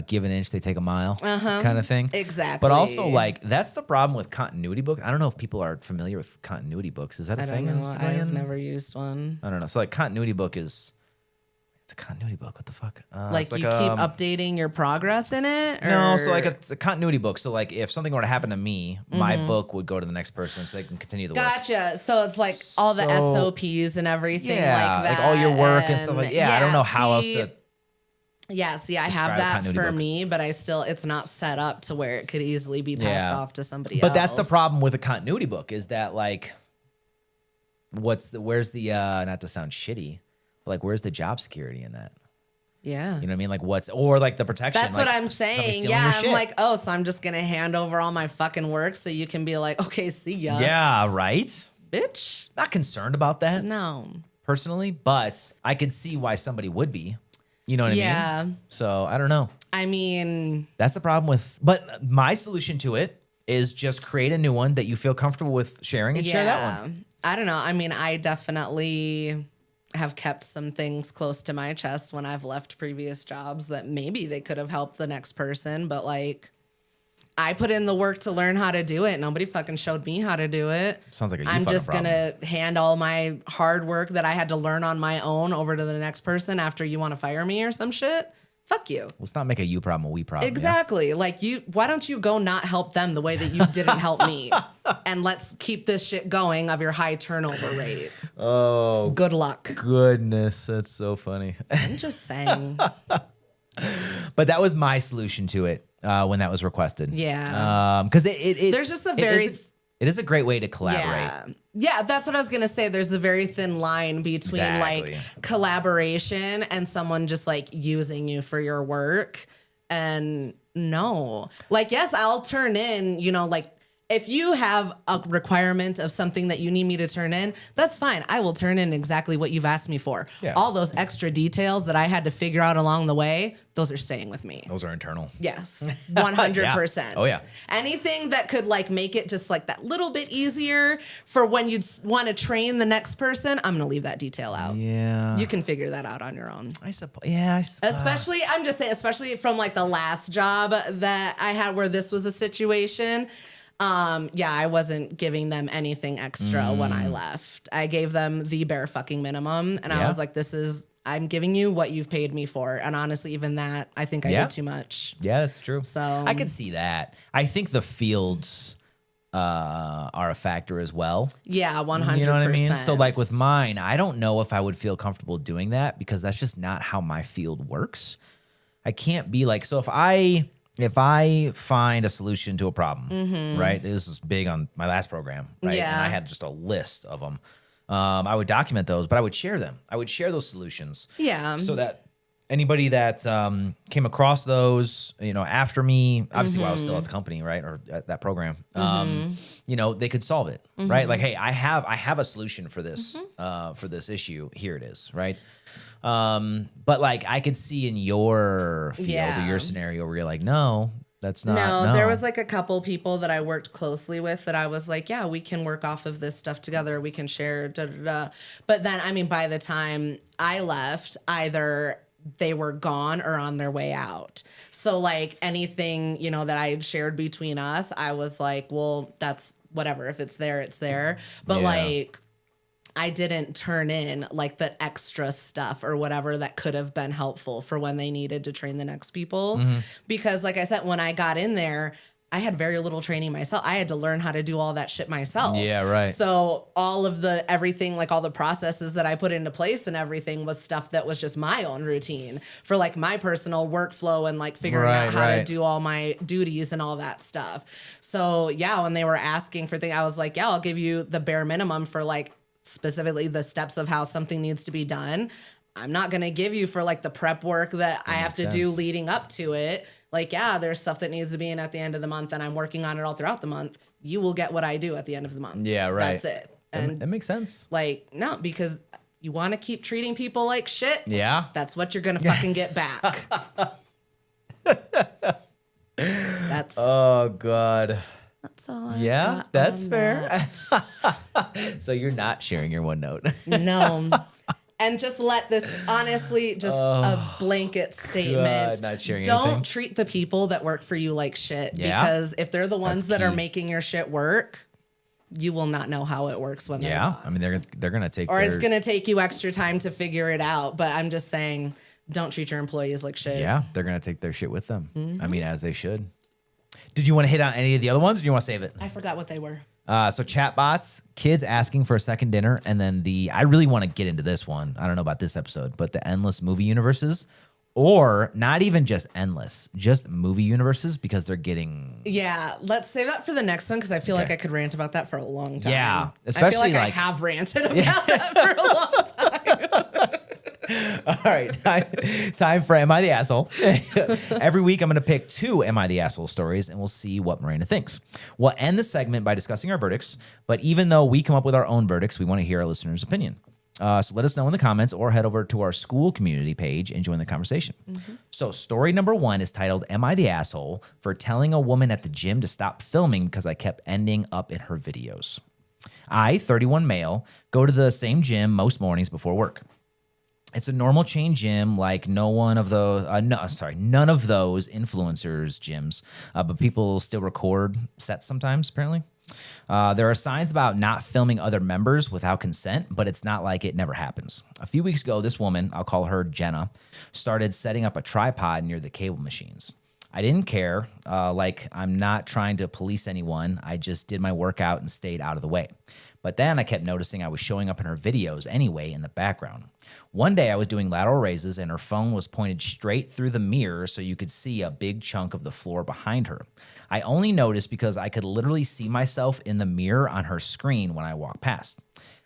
give an inch, they take a mile, kind of thing. exactly. But also, like, that's the problem with continuity books. I don't know if people are familiar with continuity books. Is that a I thing? don't in know. civilian? I've never used one. I don't know. So, like, continuity book is. It's a continuity book. What the fuck? Like, it's you keep updating your progress in it? Or? No, so like it's a continuity book. So like if something were to happen to me, my book would go to the next person so they can continue the work. Gotcha. So it's like all the So- SOPs and everything Yeah, like that. like all your work and stuff like. Yeah, I don't know how else see- to. Yeah, see, I describe have a that continuity for book. me, but it's not set up to where it could easily be passed Yeah. off to somebody else. But that's the problem with a continuity book is that like, where's the not to sound shitty, but like where's the job security in that? Yeah. You know what I mean? Like or like the protection. That's like, what I'm somebody saying. stealing Yeah, your I'm shit. like, oh, so I'm just gonna hand over all my fucking work so you can be like, okay, see ya. Yeah, right. Bitch. Not concerned about that No. personally, but I could see why somebody would be. You know what I Yeah. mean? So I don't know. I mean, That's the problem with. But my solution to it is just create a new one that you feel comfortable with sharing and share that one. I don't know. I mean, I definitely have kept some things close to my chest when I've left previous jobs that maybe they could have helped the next person, but like I put in the work to learn how to do it. Nobody fucking showed me how to do it. Sounds like a you I'm fucking just problem. gonna hand all my hard work that I had to learn on my own over to the next person after you want to fire me or some shit. Fuck you. Let's not make a you problem a we problem. yeah? Exactly. Like why don't you go not help them the way that you didn't help me? And let's keep this shit going of your high turnover rate. Oh, Good luck. goodness. That's so funny. I'm just saying. But that was my solution to it when that was requested. Yeah. Because it There's just a it very- it is a great way to collaborate. Yeah. Yeah, that's what I was going to say. There's a very thin line between Exactly. like collaboration and someone just like using you for your work. And no, like, yes, I'll turn in, you know, like if you have a requirement of something that you need me to turn in, that's fine. I will turn in exactly what you've asked me for. Yeah. All those extra details that I had to figure out along the way, those are staying with me. Those are internal. Yes, 100%. Oh, yeah. Anything that could like make it just like that little bit easier for when you want to train the next person, I'm going to leave that detail out. Yeah. You can figure that out on your own. I suppose. Yeah. Especially, I'm just saying, especially from like the last job that I had where this was a situation. Yeah, I wasn't giving them anything extra when I left. I gave them the bare fucking minimum. And I Yeah. was like, I'm giving you what you've paid me for. And honestly, even that, I think I Yeah. did too much. Yeah, that's true. So- I could see that. I think the fields are a factor as well. Yeah, 100%. You know what I mean? So like with mine, I don't know if I would feel comfortable doing that because that's just not how my field works. I can't be like, so if I find a solution to a problem, right? This is big on my last program, right? Yeah. And I had just a list of them. I would document those, but I would share them. I would share those solutions. Yeah. So that anybody that came across those, you know, after me, obviously while I was still at the company, right, or at that program, you know, they could solve it, right? Like, hey, I have a solution for this issue. Here it is, right? But like, I could see in your field or your scenario where you're like, no, that's not. No, there was like a couple people that I worked closely with that I was like, yeah, we can work off of this stuff together. We can share, da da da. But then, I mean, by the time I left, either they were gone or on their way out. So like anything, you know, that I had shared between us, I was like, well, that's whatever. If it's there, it's there. But Yeah. like, I didn't turn in like the extra stuff or whatever that could have been helpful for when they needed to train the next people. Because like I said, when I got in there, I had very little training myself. I had to learn how to do all that shit myself. Yeah, right. So all of the everything, like all the processes that I put into place and everything was stuff that was just my own routine for like my personal workflow and like figuring out how to do all my duties and all that stuff. So yeah, when they were asking for things, I was like, yeah, I'll give you the bare minimum for like specifically the steps of how something needs to be done. I'm not going to give you for like the prep work that I have to do leading up to it. Like, yeah, there's stuff that needs to be in at the end of the month and I'm working on it all throughout the month. You will get what I do at the end of the month. Yeah, right. That's it. And that makes sense. Like, no, because you want to keep treating people like shit. Yeah. That's what you're going to fucking get back. That's. Oh, God. That's all. Yeah, that's fair. So you're not sharing your OneNote. No. And just let this, honestly, just a blanket statement. God, not sharing Don't anything. treat the people that work for you like shit. Because if they're the ones that are making your shit work, you will not know how it works when they're not. I mean, they're going to take Or it's going to take you extra time to figure it out. But I'm just saying, don't treat your employees like shit. Yeah, they're going to take their shit with them. I mean, as they should. Did you want to hit on any of the other ones or do you want to save it? I forgot what they were. So chatbots, kids asking for a second dinner, and then I really want to get into this one. I don't know about this episode, but the endless movie universes, or not even just endless, just movie universes because they're getting. Yeah, let's save that for the next one because I feel like I could rant about that for a long time. Yeah, especially I feel like I have ranted about that for a long time. All right, time for Am I the Asshole? Every week I'm going to pick 2 Am I the Asshole stories and we'll see what Miranda thinks. We'll end the segment by discussing our verdicts, but even though we come up with our own verdicts, we want to hear our listeners' opinion. So let us know in the comments or head over to our school community page and join the conversation. So story number 1 is titled, Am I the Asshole for telling a woman at the gym to stop filming because I kept ending up in her videos? I, 31 male, go to the same gym most mornings before work. It's a normal chain gym, like none of those influencers gyms, but people still record sets sometimes, apparently. There are signs about not filming other members without consent, but it's not like it never happens. A few weeks ago, this woman, I'll call her Jenna, started setting up a tripod near the cable machines. I didn't care, like I'm not trying to police anyone. I just did my workout and stayed out of the way. But then I kept noticing I was showing up in her videos anyway in the background. One day I was doing lateral raises and her phone was pointed straight through the mirror so you could see a big chunk of the floor behind her. I only noticed because I could literally see myself in the mirror on her screen when I walked past.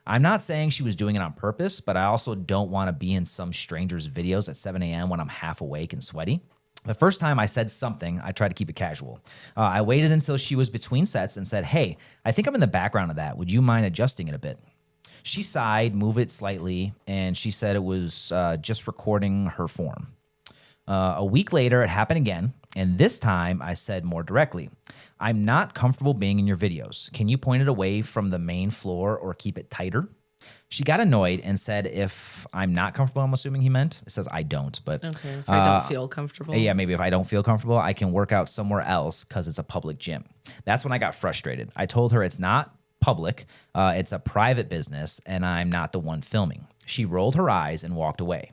I'm not saying she was doing it on purpose, but I also don't want to be in some stranger's videos at 7 a.m. when I'm half awake and sweaty. The first time I said something, I tried to keep it casual. I waited until she was between sets and said, hey, I think I'm in the background of that. Would you mind adjusting it a bit? She sighed, moved it slightly, and she said it was just recording her form. A week later, it happened again, and this time I said more directly, I'm not comfortable being in your videos. Can you point it away from the main floor or keep it tighter? She got annoyed and said, if I'm not comfortable, I'm assuming he meant. It says I don't, but okay, if I don't feel comfortable. Yeah, maybe if I don't feel comfortable, I can work out somewhere else because it's a public gym. That's when I got frustrated. I told her it's not public, it's a private business, and I'm not the one filming. She rolled her eyes and walked away.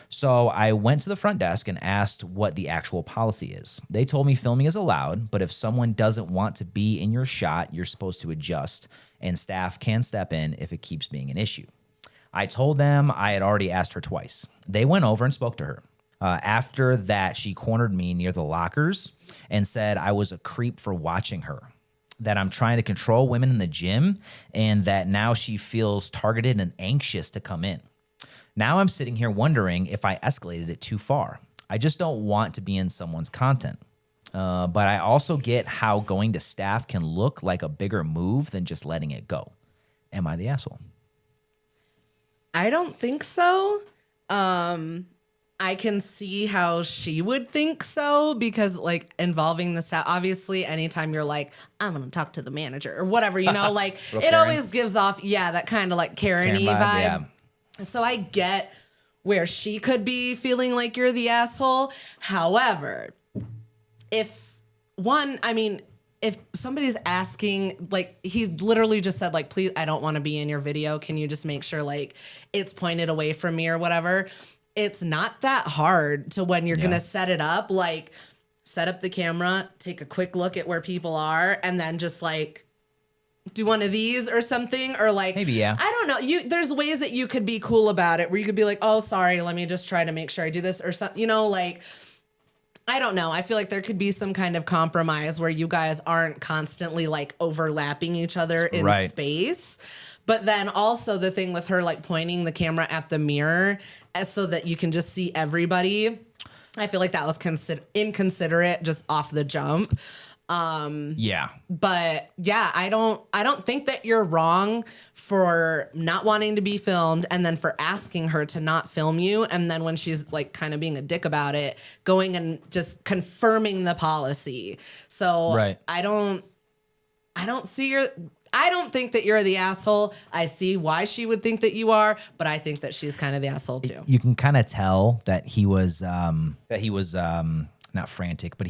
So I went to the front desk and asked what the actual policy is. They told me filming is allowed, but if someone doesn't want to be in your shot, you're supposed to adjust, and staff can step in if it keeps being an issue. I told them I had already asked her twice. They went over and spoke to her. After that, she cornered me near the lockers and said I was a creep for watching her, that I'm trying to control women in the gym, and that now she feels targeted and anxious to come in. Now I'm sitting here wondering if I escalated it too far. I just don't want to be in someone's content. But I also get how going to staff can look like a bigger move than just letting it go. Am I the asshole? I don't think so. I can see how she would think so because, like, involving the staff, obviously, anytime you're like, I'm going to talk to the manager or whatever, you know, like, it always gives off, that kind of like Karen-y vibe. Yeah. So I get where she could be feeling like you're the asshole. However, if somebody's asking, like, he literally just said, like, please, I don't want to be in your video. Can you just make sure, like, it's pointed away from me or whatever? It's not that hard to when you're going to set it up, like, set up the camera, take a quick look at where people are, and then just, like, do one of these or something, or like, maybe, yeah. I don't know. There's ways that you could be cool about it where you could be like, oh, sorry, let me just try to make sure I do this or something, you know, like, I don't know. I feel like there could be some kind of compromise where you guys aren't constantly like overlapping each other in space. But then also the thing with her like pointing the camera at the mirror so that you can just see everybody. I feel like that was inconsiderate just off the jump. Yeah. But yeah, I don't think that you're wrong for not wanting to be filmed and then for asking her to not film you. And then when she's like kind of being a dick about it, going and just confirming the policy. So I don't think that you're the asshole. I see why she would think that you are, but I think that she's kind of the asshole too. You can kind of tell that he was not frantic, but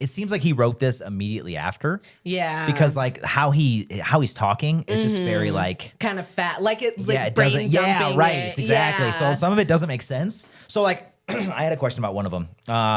it seems like he wrote this immediately after. Yeah. Because like how he's talking is just very like kind of fat. Like it's like it brain doesn't. dumping. Yeah, right. Exactly. Yeah. So some of it doesn't make sense. So like I had a question about one of them.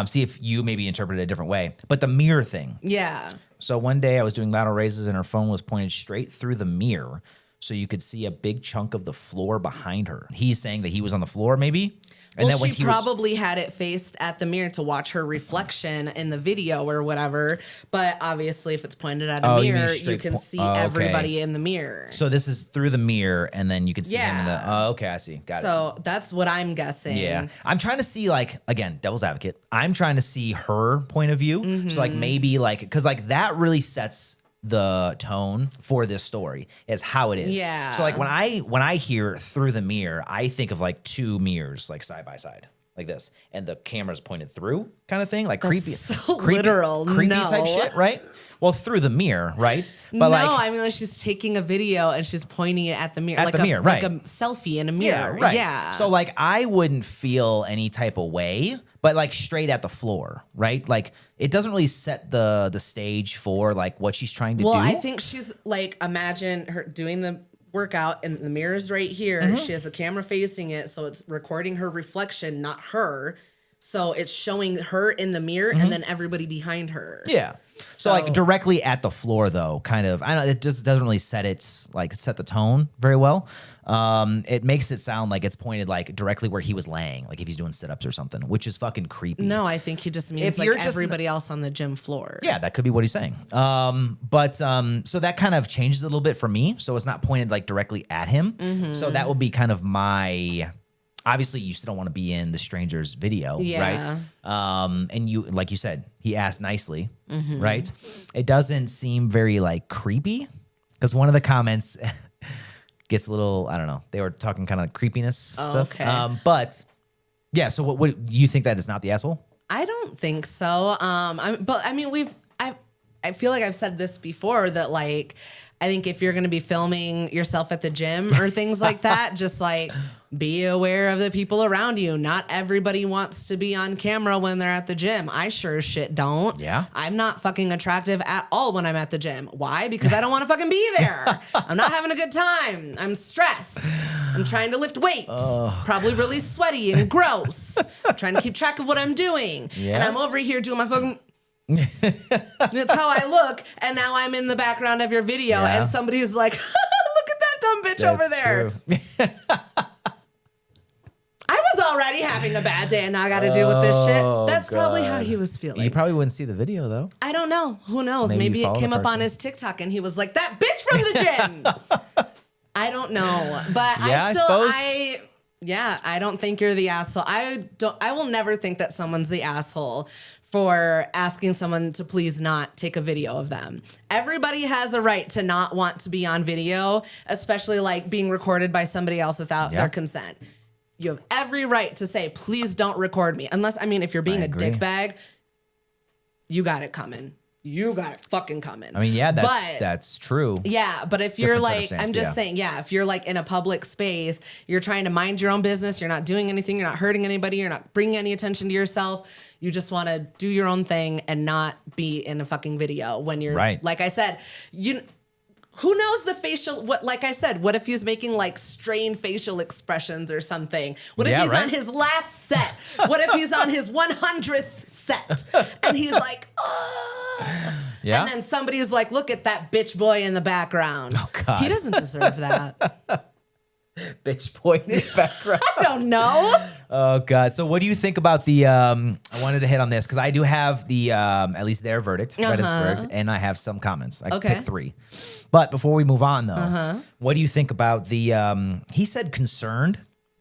See if you maybe interpret it a different way. But the mirror thing. Yeah. So one day I was doing lateral raises and her phone was pointed straight through the mirror. So you could see a big chunk of the floor behind her. He's saying that he was on the floor maybe. And well, then when she probably had it faced at the mirror to watch her reflection in the video or whatever. But obviously, if it's pointed at a mirror, you can see everybody in the mirror. So this is through the mirror, and then you can see him in the... Oh, okay, I see. Got it. So that's what I'm guessing. Yeah. I'm trying to see, like, again, devil's advocate. I'm trying to see her point of view. So, like, maybe, like... Because, like, that really sets the tone for this story is how it is. Yeah. So like when I hear through the mirror, I think of like two mirrors like side by side like this, and the camera's pointed through kind of thing, like That's literal, creepy type shit, right? Well, through the mirror, right? But I mean, like she's taking a video and she's pointing it at the mirror, like a selfie in a mirror. Yeah, right. Yeah. So like I wouldn't feel any type of way, but like straight at the floor, right? Like it doesn't really set the stage for like what she's trying to do. Well, I think she's like, imagine her doing the workout and the mirror's right here. She has the camera facing it, so it's recording her reflection, not her. So it's showing her in the mirror and then everybody behind her. Yeah. So like directly at the floor though, kind of, I know it just doesn't really set the tone very well. It makes it sound like it's pointed like directly where he was laying, like if he's doing sit-ups or something, which is fucking creepy. No, I think he just means like everybody else on the gym floor. Yeah, that could be what he's saying. So that kind of changes a little bit for me. So it's not pointed like directly at him. So that would be kind of my... Obviously, you still don't want to be in the stranger's video, right? And you, like you said, he asked nicely, right? It doesn't seem very like creepy because one of the comments gets a little, I don't know. They were talking kind of like creepiness stuff. Okay. But yeah, so what do you think that is not the asshole? I don't think so. But I mean, I feel like I've said this before that like, I think if you're going to be filming yourself at the gym or things like that, just like be aware of the people around you. Not everybody wants to be on camera when they're at the gym. I sure as shit don't. Yeah. I'm not fucking attractive at all when I'm at the gym. Why? Because I don't want to fucking be there. I'm not having a good time. I'm stressed. I'm trying to lift weights. Probably really sweaty and gross. I'm trying to keep track of what I'm doing. Yeah. And I'm over here doing my fucking... That's how I look, and now I'm in the background of your video, and somebody's like, "Look at that dumb bitch over there." I was already having a bad day, and now I got to deal with this shit. That's probably how he was feeling. You probably wouldn't see the video though. I don't know. Who knows? Maybe it came up on his TikTok, and he was like, "That bitch from the gym." I don't know, but I don't think you're the asshole. I will never think that someone's the asshole for asking someone to please not take a video of them. Everybody has a right to not want to be on video, especially like being recorded by somebody else without their consent. You have every right to say, please don't record me. Unless, I mean, if you're being a dickbag, you got it coming. you got to fucking come in. I mean, yeah, that's true. Yeah, but if you're Different like, circumstance, I'm just saying, if you're like in a public space, you're trying to mind your own business, you're not doing anything, you're not hurting anybody, you're not bringing any attention to yourself, you just want to do your own thing and not be in a fucking video when you're, like I said, who knows the facial, like I said, what if he's making like strained facial expressions or something? What if he's on his last set? What if he's on his 100th set? And he's like, oh. Yeah. And then somebody's like, look at that bitch boy in the background. Oh, God. He doesn't deserve that. Bitch boy in the background. I don't know. Oh, God. So what do you think about the, I wanted to hit on this because I do have the, at least their verdict, Reddit's verdict, and I have some comments. I picked 3. But before we move on, though, what do you think about the, he said concerned.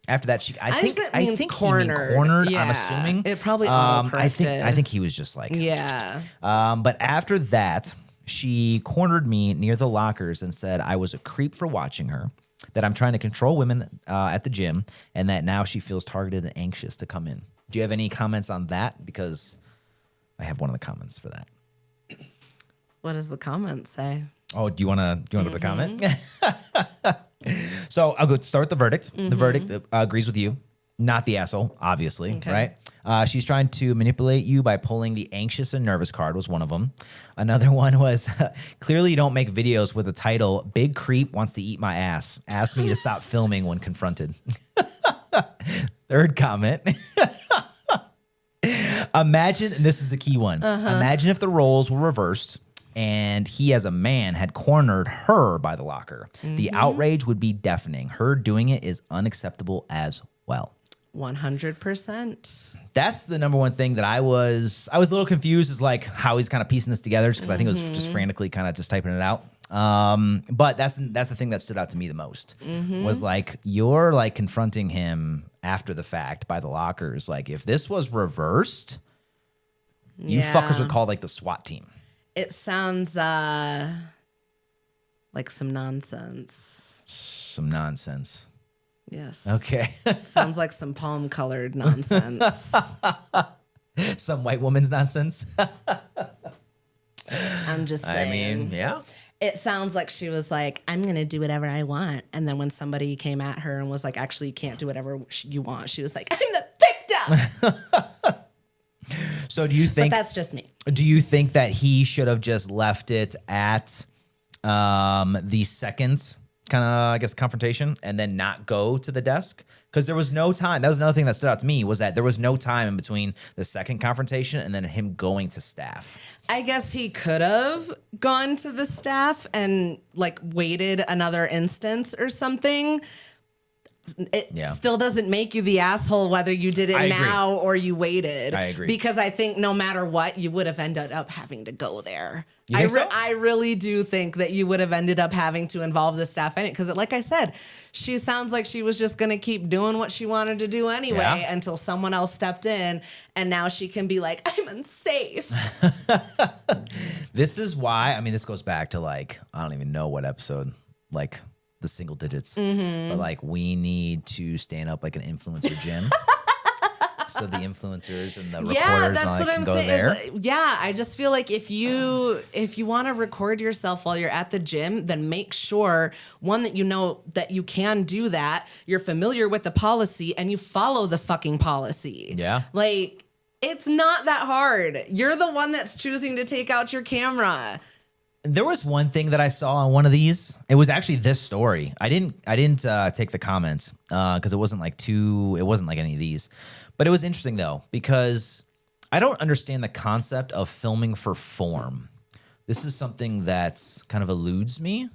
After that, I think he meant cornered. Yeah, I'm assuming it probably autocorrected. I think he was just like But after that, she cornered me near the lockers and said I was a creep for watching her, that I'm trying to control women at the gym, and that now she feels targeted and anxious to come in. Do you have any comments on that? Because I have one of the comments for that. What does the comment say? Oh, do you want to go to the comment? So I'll go start with the verdict. The verdict agrees with you, not the asshole, obviously, right? She's trying to manipulate you by pulling the anxious and nervous card was one of them. Another one was, clearly you don't make videos with the title, Big Creep Wants to Eat My Ass. Asked me to stop filming when confronted. Third comment. Imagine, and this is the key one, imagine if the roles were reversed and he as a man had cornered her by the locker. The outrage would be deafening. Her doing it is unacceptable as well. 100%. That's the number one thing that I was a little confused, is like how he's kind of piecing this together, because I think it was just frantically kind of just typing it out. But that's the thing that stood out to me the most, was like, you're like confronting him after the fact by the lockers. Like, if this was reversed, you fuckers would call like the SWAT team. It sounds like some nonsense. Some nonsense. Yes. Okay. Sounds like some palm-colored nonsense. Some white woman's nonsense. I'm just saying. I mean, yeah. It sounds like she was like, I'm going to do whatever I want. And then when somebody came at her and was like, actually, you can't do whatever you want, she was like, I'm the victim. So do you think... But that's just me. Do you think that he should have just left it at the second kind of, I guess, confrontation and then not go to the desk? Because there was no time. That was another thing that stood out to me, was that there was no time in between the second confrontation and then him going to staff. I guess he could have gone to the staff and like waited another instance or something. It still doesn't make you the asshole whether you did it now or you waited. I agree. Because I think no matter what, you would have ended up having to go there. You think so? I really do think that you would have ended up having to involve the staff in it. Because like I said, she sounds like she was just going to keep doing what she wanted to do anyway until someone else stepped in. And now she can be like, I'm unsafe. This is why, I mean, this goes back to like, I don't even know what episode, like the single digits, but like we need to stand up like an influencer gym. So the influencers and the recorders that's and what can I'm go saying. there. I just feel like if you want to record yourself while you're at the gym, then make sure, one, that you know that you can do that, you're familiar with the policy, and you follow the fucking policy. Yeah. Like, it's not that hard. You're the one that's choosing to take out your camera. There was one thing that I saw on one of these. It was actually this story. I didn't take the comments because it wasn't like any of these. But it was interesting though, because I don't understand the concept of filming for form. This is something that kind of eludes me.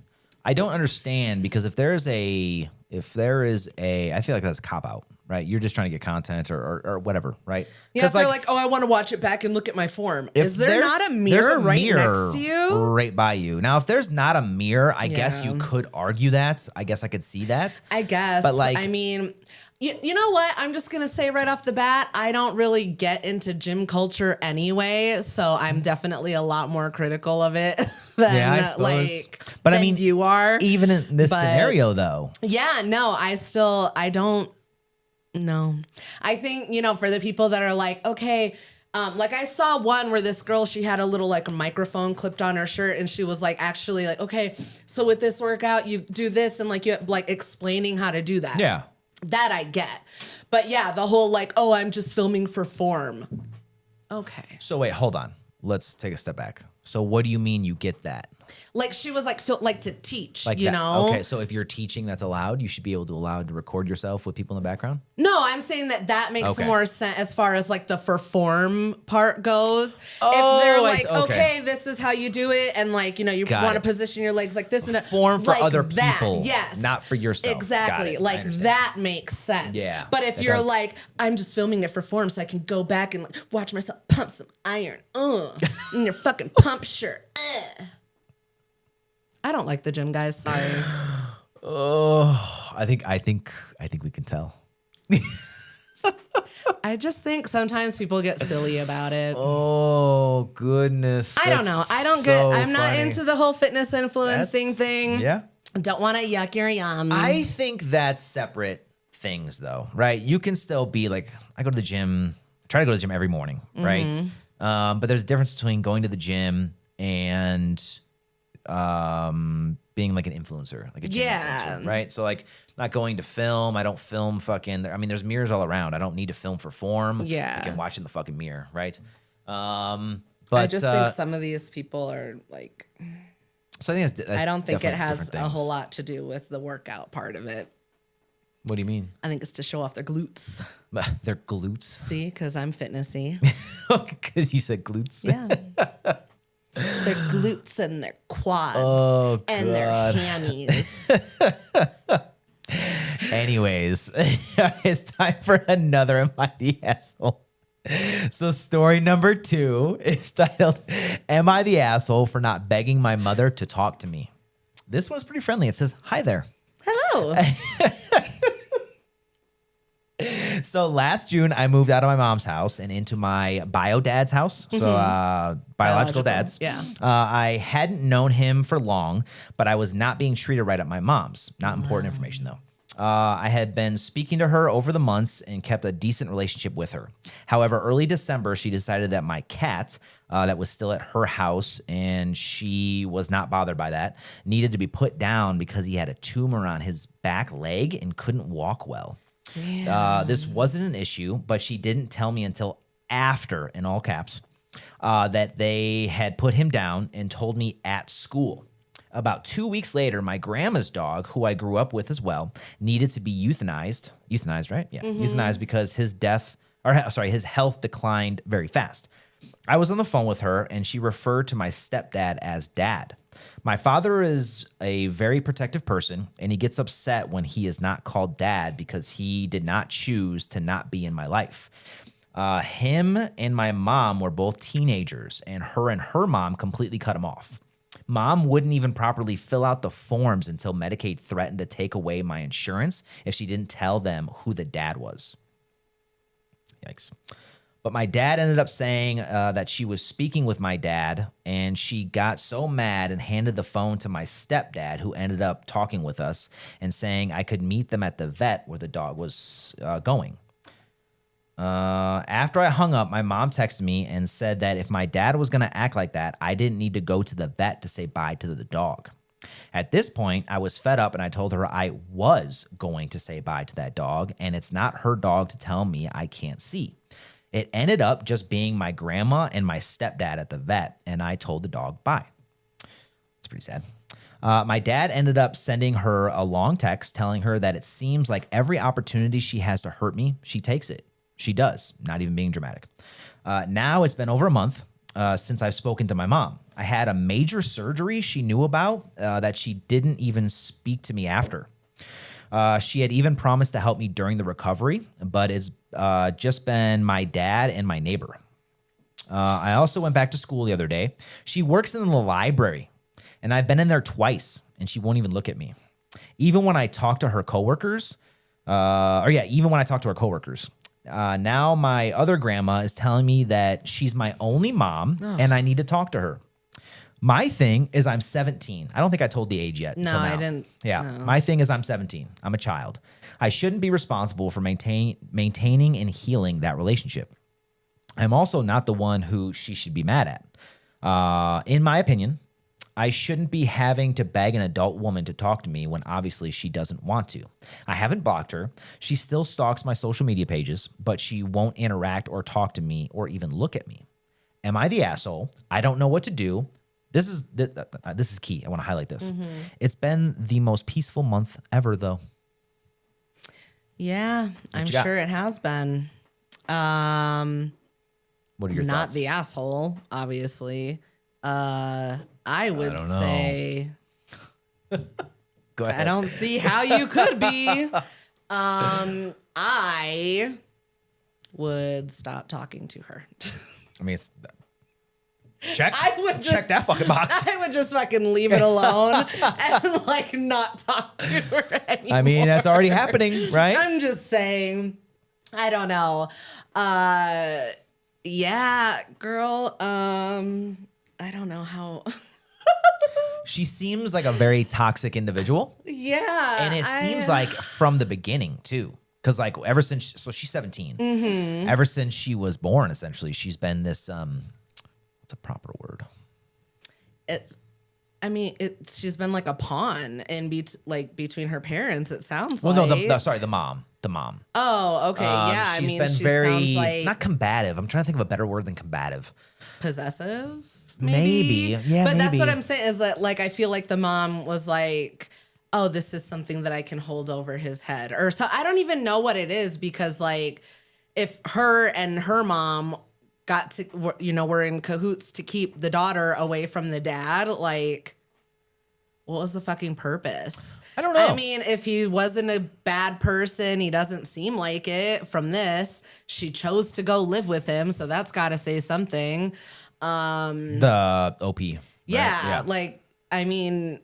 I don't understand, because if there is a, I feel like that's a cop out, right? You're just trying to get content or whatever, right? Yeah, if they're like, oh, I want to watch it back and look at my form. Is there not a mirror right next to you? Right by you. Now, if there's not a mirror, I guess you could argue that. I guess I could see that. I guess. But like, I mean, you know what? I'm just going to say right off the bat, I don't really get into gym culture anyway, so I'm definitely a lot more critical of it than but I mean, you are. Even in this scenario though. Yeah, no, I don't know. I think, for the people that are like, okay, Like I saw one where this girl, she had a little like a microphone clipped on her shirt, and she was like actually like, okay, so with this workout, you do this, and like you like explaining how to do that. Yeah. That I get. But yeah, the whole like, oh, I'm just filming for form. Okay. So wait, hold on. Let's take a step back. So what do you mean you get that? Like she was like like to teach, Like you that. know? Okay, so if you're teaching, that's allowed. You should be able to allow to record yourself with people in the background. No, I'm saying that makes Okay. more sense as far as like the for form part goes. Oh, if they're I like, see. Okay. okay, this is how you do it, and like, you know, you Got want to it. position your legs like this and Form for like other that. people, Yes. not for yourself. Exactly. Got it. I Like understand. that makes sense. Yeah, But if that you're does. like, I'm just filming it for form so I can go back and like, watch myself pump some iron. In your fucking pump shirt. I don't like the gym, guys. Sorry. Oh, I think we can tell. I just think sometimes people get silly about it. Oh goodness. I don't know. I don't I'm not into the whole fitness influencing thing. Yeah. Don't want to yuck your yum. I think that's separate things though, right? You can still be like, I go to the gym, try to go to the gym every morning, right? But there's a difference between going to the gym and being like an influencer, like a gym influencer, right? So like not going to film. I don't film fucking, I mean, there's mirrors all around. I don't need to film for form. Yeah. I can watch in the fucking mirror, right? But I just think some of these people are like, so I think that's I don't think it definitely has different a things. whole lot to do with the workout part of it. What do you mean? I think it's to show off their glutes. Their glutes? See, because I'm fitnessy. Because you said glutes. Yeah. Their glutes and their quads and their hammies. Anyways, it's time for another Am I the Asshole? So story number 2 is titled, Am I the Asshole for Not Begging My Mother to Talk to Me? This one's pretty friendly. It says, Hi there. Hello. So last June, I moved out of my mom's house and into my bio dad's house. So biological dad's. Yeah. I hadn't known him for long, but I was not being treated right at my mom's. Not important information though. I had been speaking to her over the months and kept a decent relationship with her. However, early December, she decided that my cat, that was still at her house, and she was not bothered by that, needed to be put down because he had a tumor on his back leg and couldn't walk well. Damn. This wasn't an issue, but she didn't tell me until after, in all caps, that they had put him down and told me at school. About 2 weeks later, my grandma's dog, who I grew up with as well, needed to be euthanized. Euthanized, right? Yeah, euthanized because his health declined very fast. I was on the phone with her, and she referred to my stepdad as Dad. My father is a very protective person, and he gets upset when he is not called Dad because he did not choose to not be in my life. Him and my mom were both teenagers, and her mom completely cut him off. Mom wouldn't even properly fill out the forms until Medicaid threatened to take away my insurance if she didn't tell them who the dad was. Yikes. But my dad ended up saying that she was speaking with my dad, and she got so mad and handed the phone to my stepdad, who ended up talking with us and saying I could meet them at the vet where the dog was going. After I hung up, my mom texted me and said that if my dad was going to act like that, I didn't need to go to the vet to say bye to the dog. At this point, I was fed up and I told her I was going to say bye to that dog, and it's not her dog to tell me I can't see. It ended up just being my grandma and my stepdad at the vet, and I told the dog bye. It's pretty sad. My dad ended up sending her a long text telling her that it seems like every opportunity she has to hurt me, she takes it. She does, not even being dramatic. Now it's been over a month since I've spoken to my mom. I had a major surgery she knew about that she didn't even speak to me after. She had even promised to help me during the recovery, but it's just been my dad and my neighbor. I also went back to school the other day. She works in the library, and I've been in there twice, and she won't even look at me. Even when I talk to her coworkers, now my other grandma is telling me that she's my only mom and I need to talk to her. My thing is I'm 17. I don't think I told the age yet. No, till now. I didn't. Yeah. No. My thing is I'm 17. I'm a child. I shouldn't be responsible for maintaining and healing that relationship. I'm also not the one who she should be mad at. In my opinion, I shouldn't be having to beg an adult woman to talk to me when obviously she doesn't want to. I haven't blocked her. She still stalks my social media pages, but she won't interact or talk to me or even look at me. Am I the asshole? I don't know what to do. This is key. I want to highlight this. It's been the most peaceful month ever, though. Yeah, I'm sure it has been. What are your Not thoughts? the asshole, obviously. I would say Go ahead. I don't see how you could be. I would stop talking to her. I mean, it's check. I would check that fucking box. I would just fucking leave it alone and like not talk to her anymore. I mean, that's already happening, right? I'm just saying. I don't know. Yeah, girl. I don't know how. She seems like a very toxic individual. Yeah. And it seems like from the beginning, too. Because, like, ever since, so she's 17. Ever since she was born, essentially, she's been this, what's a proper word? She's been like a pawn in between her parents, it sounds Well, like. no, sorry, the mom. The mom. Oh, okay. Yeah. She's been she very, sounds like not combative. I'm trying to think of a better word than combative. possessive. Maybe. Yeah, But that's maybe. what I'm saying is that, like, I feel like the mom was like, oh, this is something that I can hold over his head. Or so I don't even know what it is because, like, if her and her mom got to, were in cahoots to keep the daughter away from the dad, like, what was the fucking purpose? I don't know. I mean, if he wasn't a bad person, he doesn't seem like it from this. She chose to go live with him, so that's got to say something. The OP. Right? Yeah, like, I mean,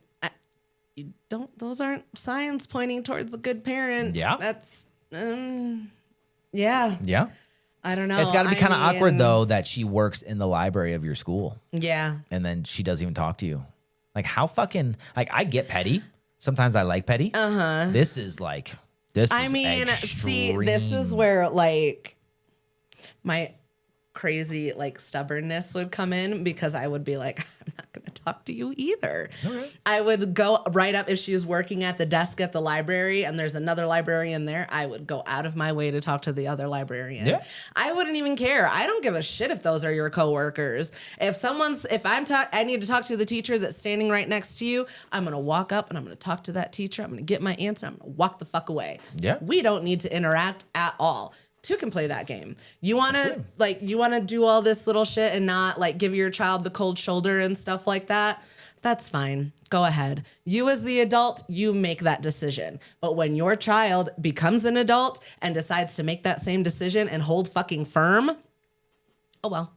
those aren't signs pointing towards a good parent. Yeah. That's, yeah. Yeah. I don't know. It's got to be kind of awkward, though, that she works in the library of your school. Yeah. And then she doesn't even talk to you. Like, how fucking, like, I get petty. Sometimes I like petty. This is like, I mean, see, this is where, like, my crazy, like, stubbornness would come in because I would be like, I'm not going to talk to you either. Right. I would go right up if she was working at the desk at the library and there's another librarian there. I would go out of my way to talk to the other librarian. Yeah. I wouldn't even care. I don't give a shit if those are your coworkers. If I need to talk to the teacher that's standing right next to you, I'm going to walk up and I'm going to talk to that teacher. I'm going to get my answer. I'm going to walk the fuck away. Yeah. We don't need to interact at all. Two can play that game. You want to do all this little shit and not like give your child the cold shoulder and stuff like that. That's fine. Go ahead. You as the adult, you make that decision. But when your child becomes an adult and decides to make that same decision and hold fucking firm, oh well.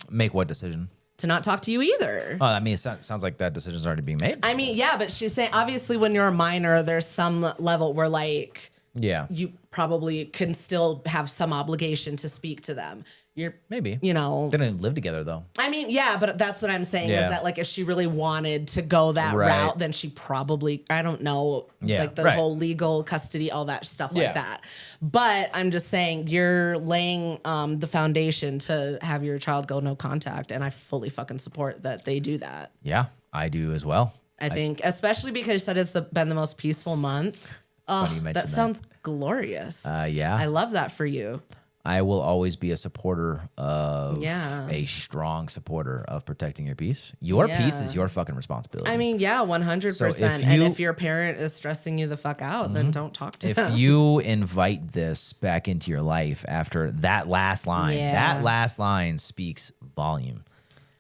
Make what decision? To not talk to you either. Oh, I mean, it sounds like that decision's already being made. I mean, yeah, but she's saying obviously when you're a minor, there's some level where like Yeah. you probably can still have some obligation to speak to them. You're Maybe. you know, They don't live together, though. I mean, yeah, but that's what I'm saying Yeah. is that like if she really wanted to go that Right. route, then she probably, I don't know, Yeah, like the right. whole legal custody, all that stuff Yeah. like that. But I'm just saying you're laying the foundation to have your child go no contact. And I fully fucking support that they do that. Yeah, I do as well. I think, especially because you said it's been the most peaceful month. funny you mentioned That that. sounds glorious. Yeah. I love that for you. I will always be a supporter of Yeah. a strong supporter of protecting your peace. Your peace Yeah. is your fucking responsibility. I mean, yeah, 100%. So if And you- if your parent is stressing you the fuck out, then don't talk to if them. you invite this back into your life after that last line, Yeah. that last line speaks volume.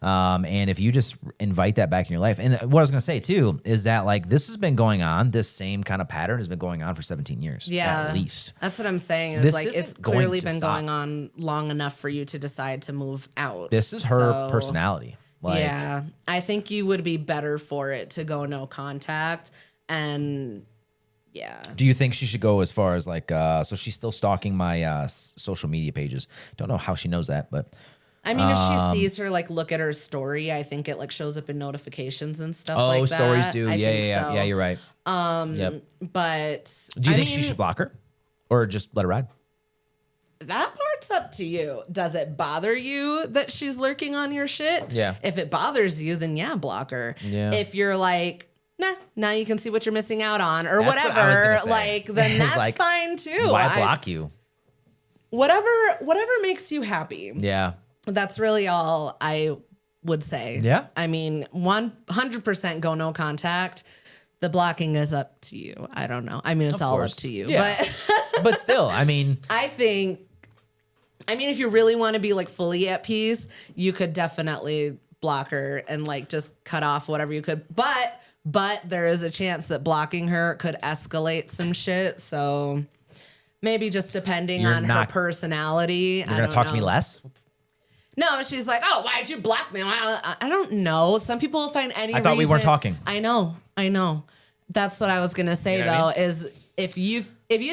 And if you just invite that back in your life, and what I was going to say too is that like this has been going on, this same kind of pattern has been going on for 17 years, Yeah, at least. That's what I'm saying. Is This like isn't it's going clearly to been stop. going on long enough for you to decide to move out. This is her So, personality. Like, yeah, I think you would be better for it to go no contact. And yeah, do you think she should go as far as like, so she's still stalking my social media pages? Don't know how she knows that, but I mean, if she sees her like look at her story, I think it like shows up in notifications and stuff like that. stories do. I think Yeah. so. Yeah, you're right. Yep. But Do you I think she mean, should block her or just let her ride? that part's up to you. Does it bother you that she's lurking on your shit? Yeah. If it bothers you, then yeah, block her. Yeah. If you're like, nah, now you can see what you're missing out on or That's what I was whatever, gonna say. like, then It's that's like, fine too. Why block you? Whatever makes you happy. Yeah. That's really all I would say. Yeah. I mean, 100% go no contact. The blocking is up to you. I don't know. I mean, it's all up to you. Yeah. But But still, I mean, if you really want to be like fully at peace, you could definitely block her and like just cut off whatever you could. But there is a chance that blocking her could escalate some shit. So maybe just depending on her personality. you're going to talk to me less? No, she's like, oh, why'd you block me? I don't know. Some people find any reason. I thought we weren't talking. I know. That's what I was going to say, You know what I mean? is if you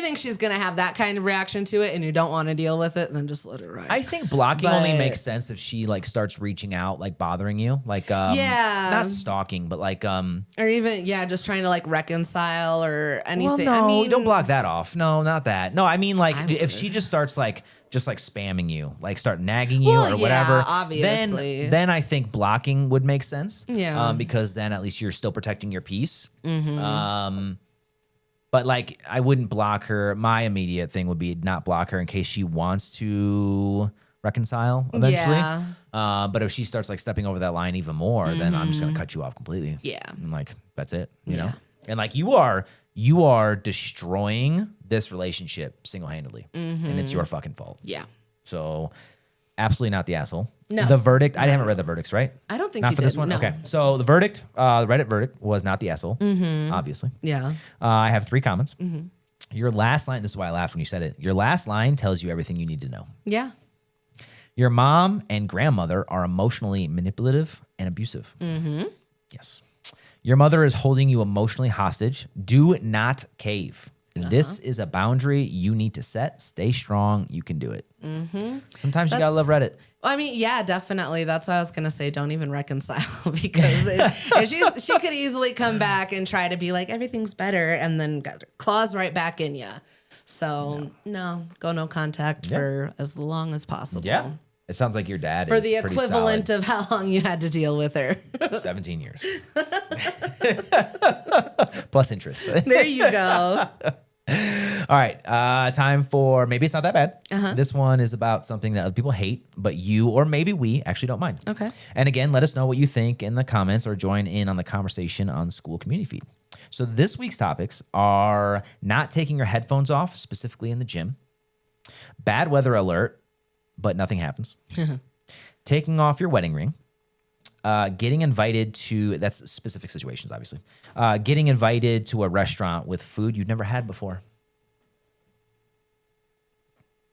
think she's going to have that kind of reaction to it and you don't want to deal with it, then just let it ride. I think blocking only makes sense if she like starts reaching out, like bothering you, like not stalking, but like or even just trying to like reconcile or anything. Well, no, I mean, don't block that off. No, not that. No, I mean like if she just starts like spamming you, like start nagging you or whatever, obviously. then I think blocking would make sense. Yeah. Because then at least you're still protecting your peace. Mm-hmm. But like I wouldn't block her. My immediate thing would be not block her in case she wants to reconcile eventually. Yeah. But if she starts like stepping over that line even more, then I'm just gonna cut you off completely. Yeah. And like that's it, you know? And like you are destroying this relationship single-handedly. And it's your fucking fault. Yeah. So absolutely not the asshole. No. The verdict, I haven't read the verdicts, right? I don't think Not you for did. this one? No. Okay. So the verdict, the Reddit verdict was not the asshole, obviously. Yeah. I have 3 comments. Your last line, this is why I laughed when you said it. Your last line tells you everything you need to know. Yeah. Your mom and grandmother are emotionally manipulative and abusive. Yes. Your mother is holding you emotionally hostage. Do not cave. This is a boundary you need to set. Stay strong. You can do it. Sometimes you gotta love Reddit. I mean, yeah, definitely. That's why I was gonna say don't even reconcile because she could easily come back and try to be like everything's better and then claws right back in you. So no, go no contact for as long as possible. Yeah. It sounds like your dad for is the pretty equivalent solid. of how long you had to deal with her. 17 years. Plus interest. There you go. All right. Time for maybe it's not that bad. This one is about something that other people hate, but you or maybe we actually don't mind. Okay. And again, let us know what you think in the comments or join in on the conversation on the school community feed. So this week's topics are not taking your headphones off, specifically in the gym, bad weather alert, but nothing happens, taking off your wedding ring, getting invited to, that's specific situations, obviously, getting invited to a restaurant with food you've never had before.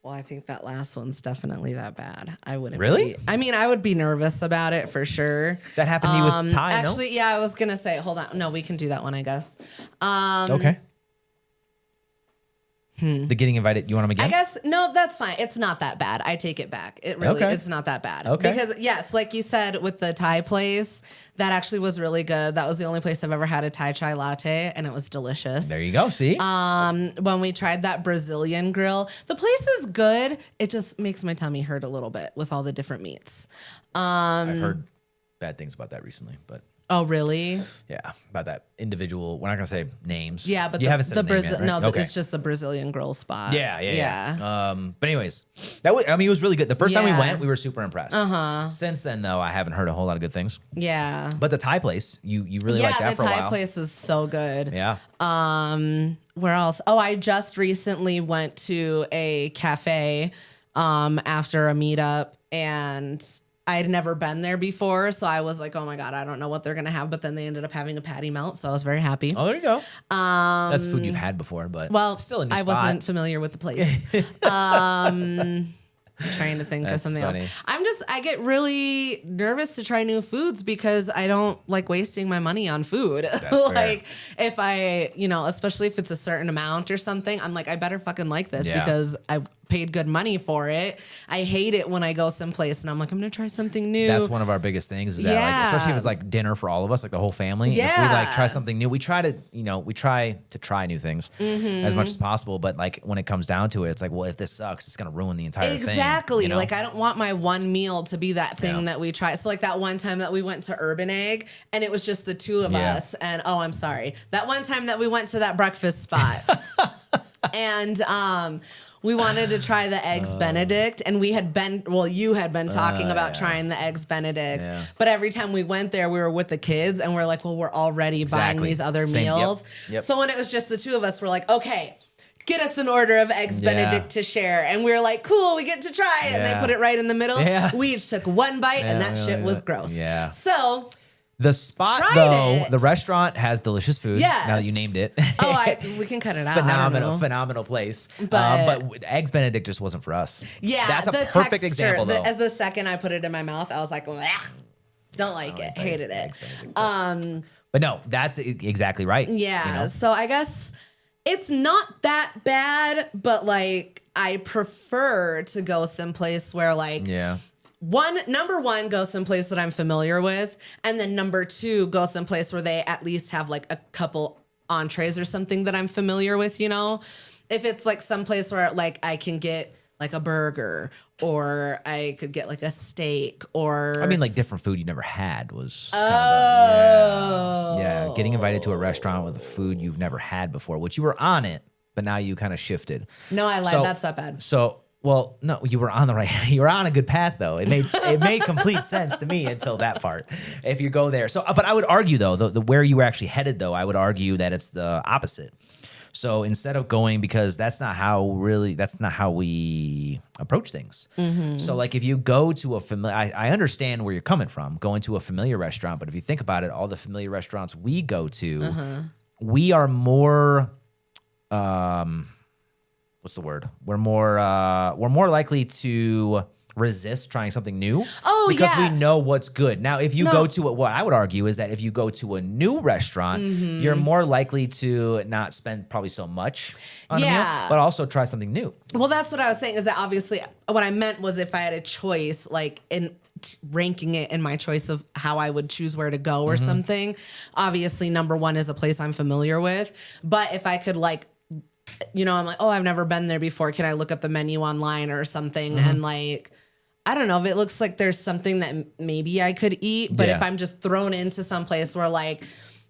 Well, I think that last one's definitely that bad. I wouldn't. Really? I mean, I would be nervous about it for sure. That happened to you with Ty, actually, yeah, I was gonna say, hold on. No, we can do that one, I guess. Okay. The getting invited, you want them again? I guess, no, that's fine. It's not that bad. I take it back. It's not that bad. Okay. Because yes, like you said, with the Thai place, that actually was really good. That was the only place I've ever had a Thai chai latte and it was delicious. There you go. See? When we tried that Brazilian grill, the place is good. It just makes my tummy hurt a little bit with all the different meats. I've heard bad things about that recently, but Oh, really? yeah, about that individual. We're not gonna say names. Yeah, but you haven't said the name yet, right? No, Okay. it's just the Brazilian grill spot. Yeah. But anyways, it was really good. The first time we went, we were super impressed. Since then, though, I haven't heard a whole lot of good things. Yeah. But the Thai place, you really liked that for a while. Yeah, the Thai place is so good. Yeah. Where else? Oh, I just recently went to a cafe after a meetup and I had never been there before, so I was like, "Oh my god, I don't know what they're gonna have." But then they ended up having a patty melt, so I was very happy. Oh, there you go. That's food you've had before, but Well, still a new I spot. wasn't familiar with the place. trying to think of That's something funny. else. I get really nervous to try new foods because I don't like wasting my money on food. Like if I, especially if it's a certain amount or something, I'm like, I better fucking like this because I paid good money for it. I hate it when I go someplace and I'm like, I'm going to try something new. That's one of our biggest things is that like, especially if it's like dinner for all of us, like the whole family. Yeah. If we like try something new, we try to try new things as much as possible. But like when it comes down to it, it's like, well, if this sucks, it's going to ruin the entire thing. Exactly. Like I don't want my one meal to be that thing that we try. So like that one time that we went to Urban Egg and it was just the two of us. And I'm sorry. That one time that we went to that breakfast spot and, we wanted to try the Eggs Benedict, and you had been talking about trying the Eggs Benedict. Yeah. But every time we went there, we were with the kids, and we're like, well, we're already buying these other meals. Yep. So when it was just the two of us, we're like, okay, get us an order of Eggs Benedict to share. And we were like, cool, we get to try it. And they put it right in the middle. Yeah. We each took one bite, and that shit was gross. Yeah. So... The spot, the restaurant has delicious food. Yes. Now that you named it. We can cut it out. Phenomenal place. But Eggs Benedict just wasn't for us. Yeah. That's a perfect texture, example, though. As the second I put it in my mouth, I was like, don't like it. Hated it. But no, that's exactly right. Yeah. So I guess it's not that bad, but like I prefer to go someplace where like... Yeah. Number one, go someplace that I'm familiar with. And then number two, go someplace where they at least have like a couple entrees or something that I'm familiar with, If it's like someplace where like I can get like a burger or I could get like a steak or... I mean like different food you never had was kind of yeah, getting invited to a restaurant with food you've never had before, which you were on it, but now you kind of shifted. No, I lied. That's not bad. Well, no, you were on you were on a good path though. It made complete sense to me until that part. If you go there, but I would argue though, the where you were actually headed though, I would argue that it's the opposite. So instead of going, because that's not how we approach things. Mm-hmm. So like if you go to a familiar, I understand where you're coming from, going to a familiar restaurant, but if you think about it, all the familiar restaurants we go to, we are more. What's the word? We're more likely to resist trying something new because we know what's good. Now, if you go to what I would argue is that if you go to a new restaurant, you're more likely to not spend probably so much on a meal, but also try something new. Well, that's what I was saying is that obviously what I meant was if I had a choice, like in ranking it in my choice of how I would choose where to go or something, obviously number one is a place I'm familiar with. But if I could like, I'm like, I've never been there before. Can I look up the menu online or something? And like, I don't know if it looks like there's something that maybe I could eat, but if I'm just thrown into some place where like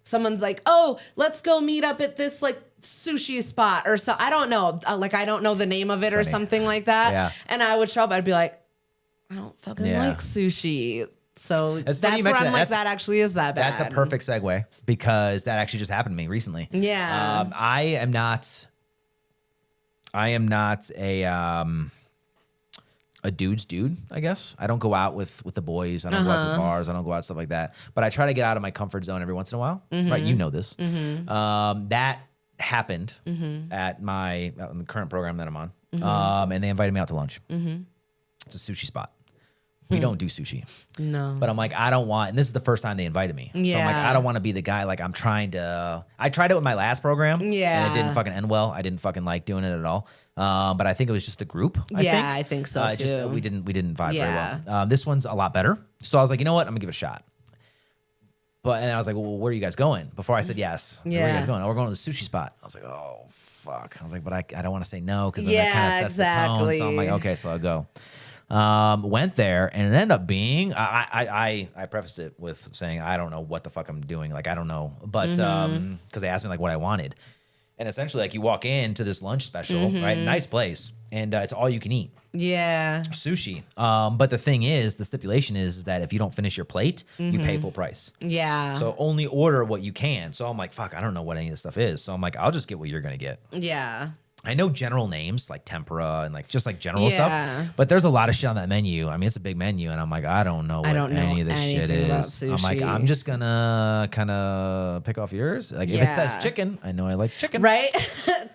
someone's like, let's go meet up at this like sushi spot or so, I don't know. Like, I don't know the name of it or something like that. Yeah. And I would show up, I'd be like, I don't fucking like sushi. So that's where I'm like, that actually is that bad. That's a perfect segue because that actually just happened to me recently. Yeah. I am not a dude's dude, I guess. I don't go out with the boys. I don't go out to bars. I don't go out stuff like that. But I try to get out of my comfort zone every once in a while. Right? You know this. That happened at the current program that I'm on. And they invited me out to lunch. It's a sushi spot. We don't do sushi. No. But I'm like, I don't want, and this is the first time they invited me. Yeah. So I'm like, I don't want to be the guy, like I tried it with my last program. Yeah. And it didn't fucking end well. I didn't fucking like doing it at all. But I think it was just the group. I think so too. We didn't vibe very well. This one's a lot better. So I was like, you know what? I'm gonna give it a shot. And I was like, well, where are you guys going? Before I said yes. So where are you guys going? Oh, we're going to the sushi spot. I was like, oh, fuck. I was like, but I don't want to say no because then that kind of sets the tone. So I'm like, okay, so I'll go. Went there and it ended up being, I preface it with saying, I don't know what the fuck I'm doing. Like, I don't know, but, cause they asked me like what I wanted. And essentially like you walk into this lunch special, right? Nice place. And, it's all you can eat. Yeah. Sushi. But the thing is, the stipulation is that if you don't finish your plate, you pay full price. Yeah. So only order what you can. So I'm like, fuck, I don't know what any of this stuff is. So I'm like, I'll just get what you're going to get. Yeah. I know general names like tempura and like just like general Yeah. stuff, but there's a lot of shit on that menu. I mean, it's a big menu, and I'm like, I don't know what any of this shit anything about is. I'm like, sushi. I'm just gonna kind of pick off yours. Like if it says Yeah. chicken, I know I like chicken. Right?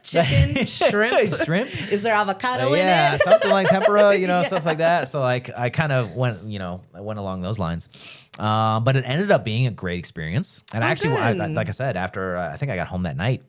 Chicken, shrimp. Shrimp. Is there avocado in Yeah, it? something like tempura, stuff like that. So like I kind of went, I went along those lines. But it ended up being a great experience. And actually, good. like I said, after I think I got home that night.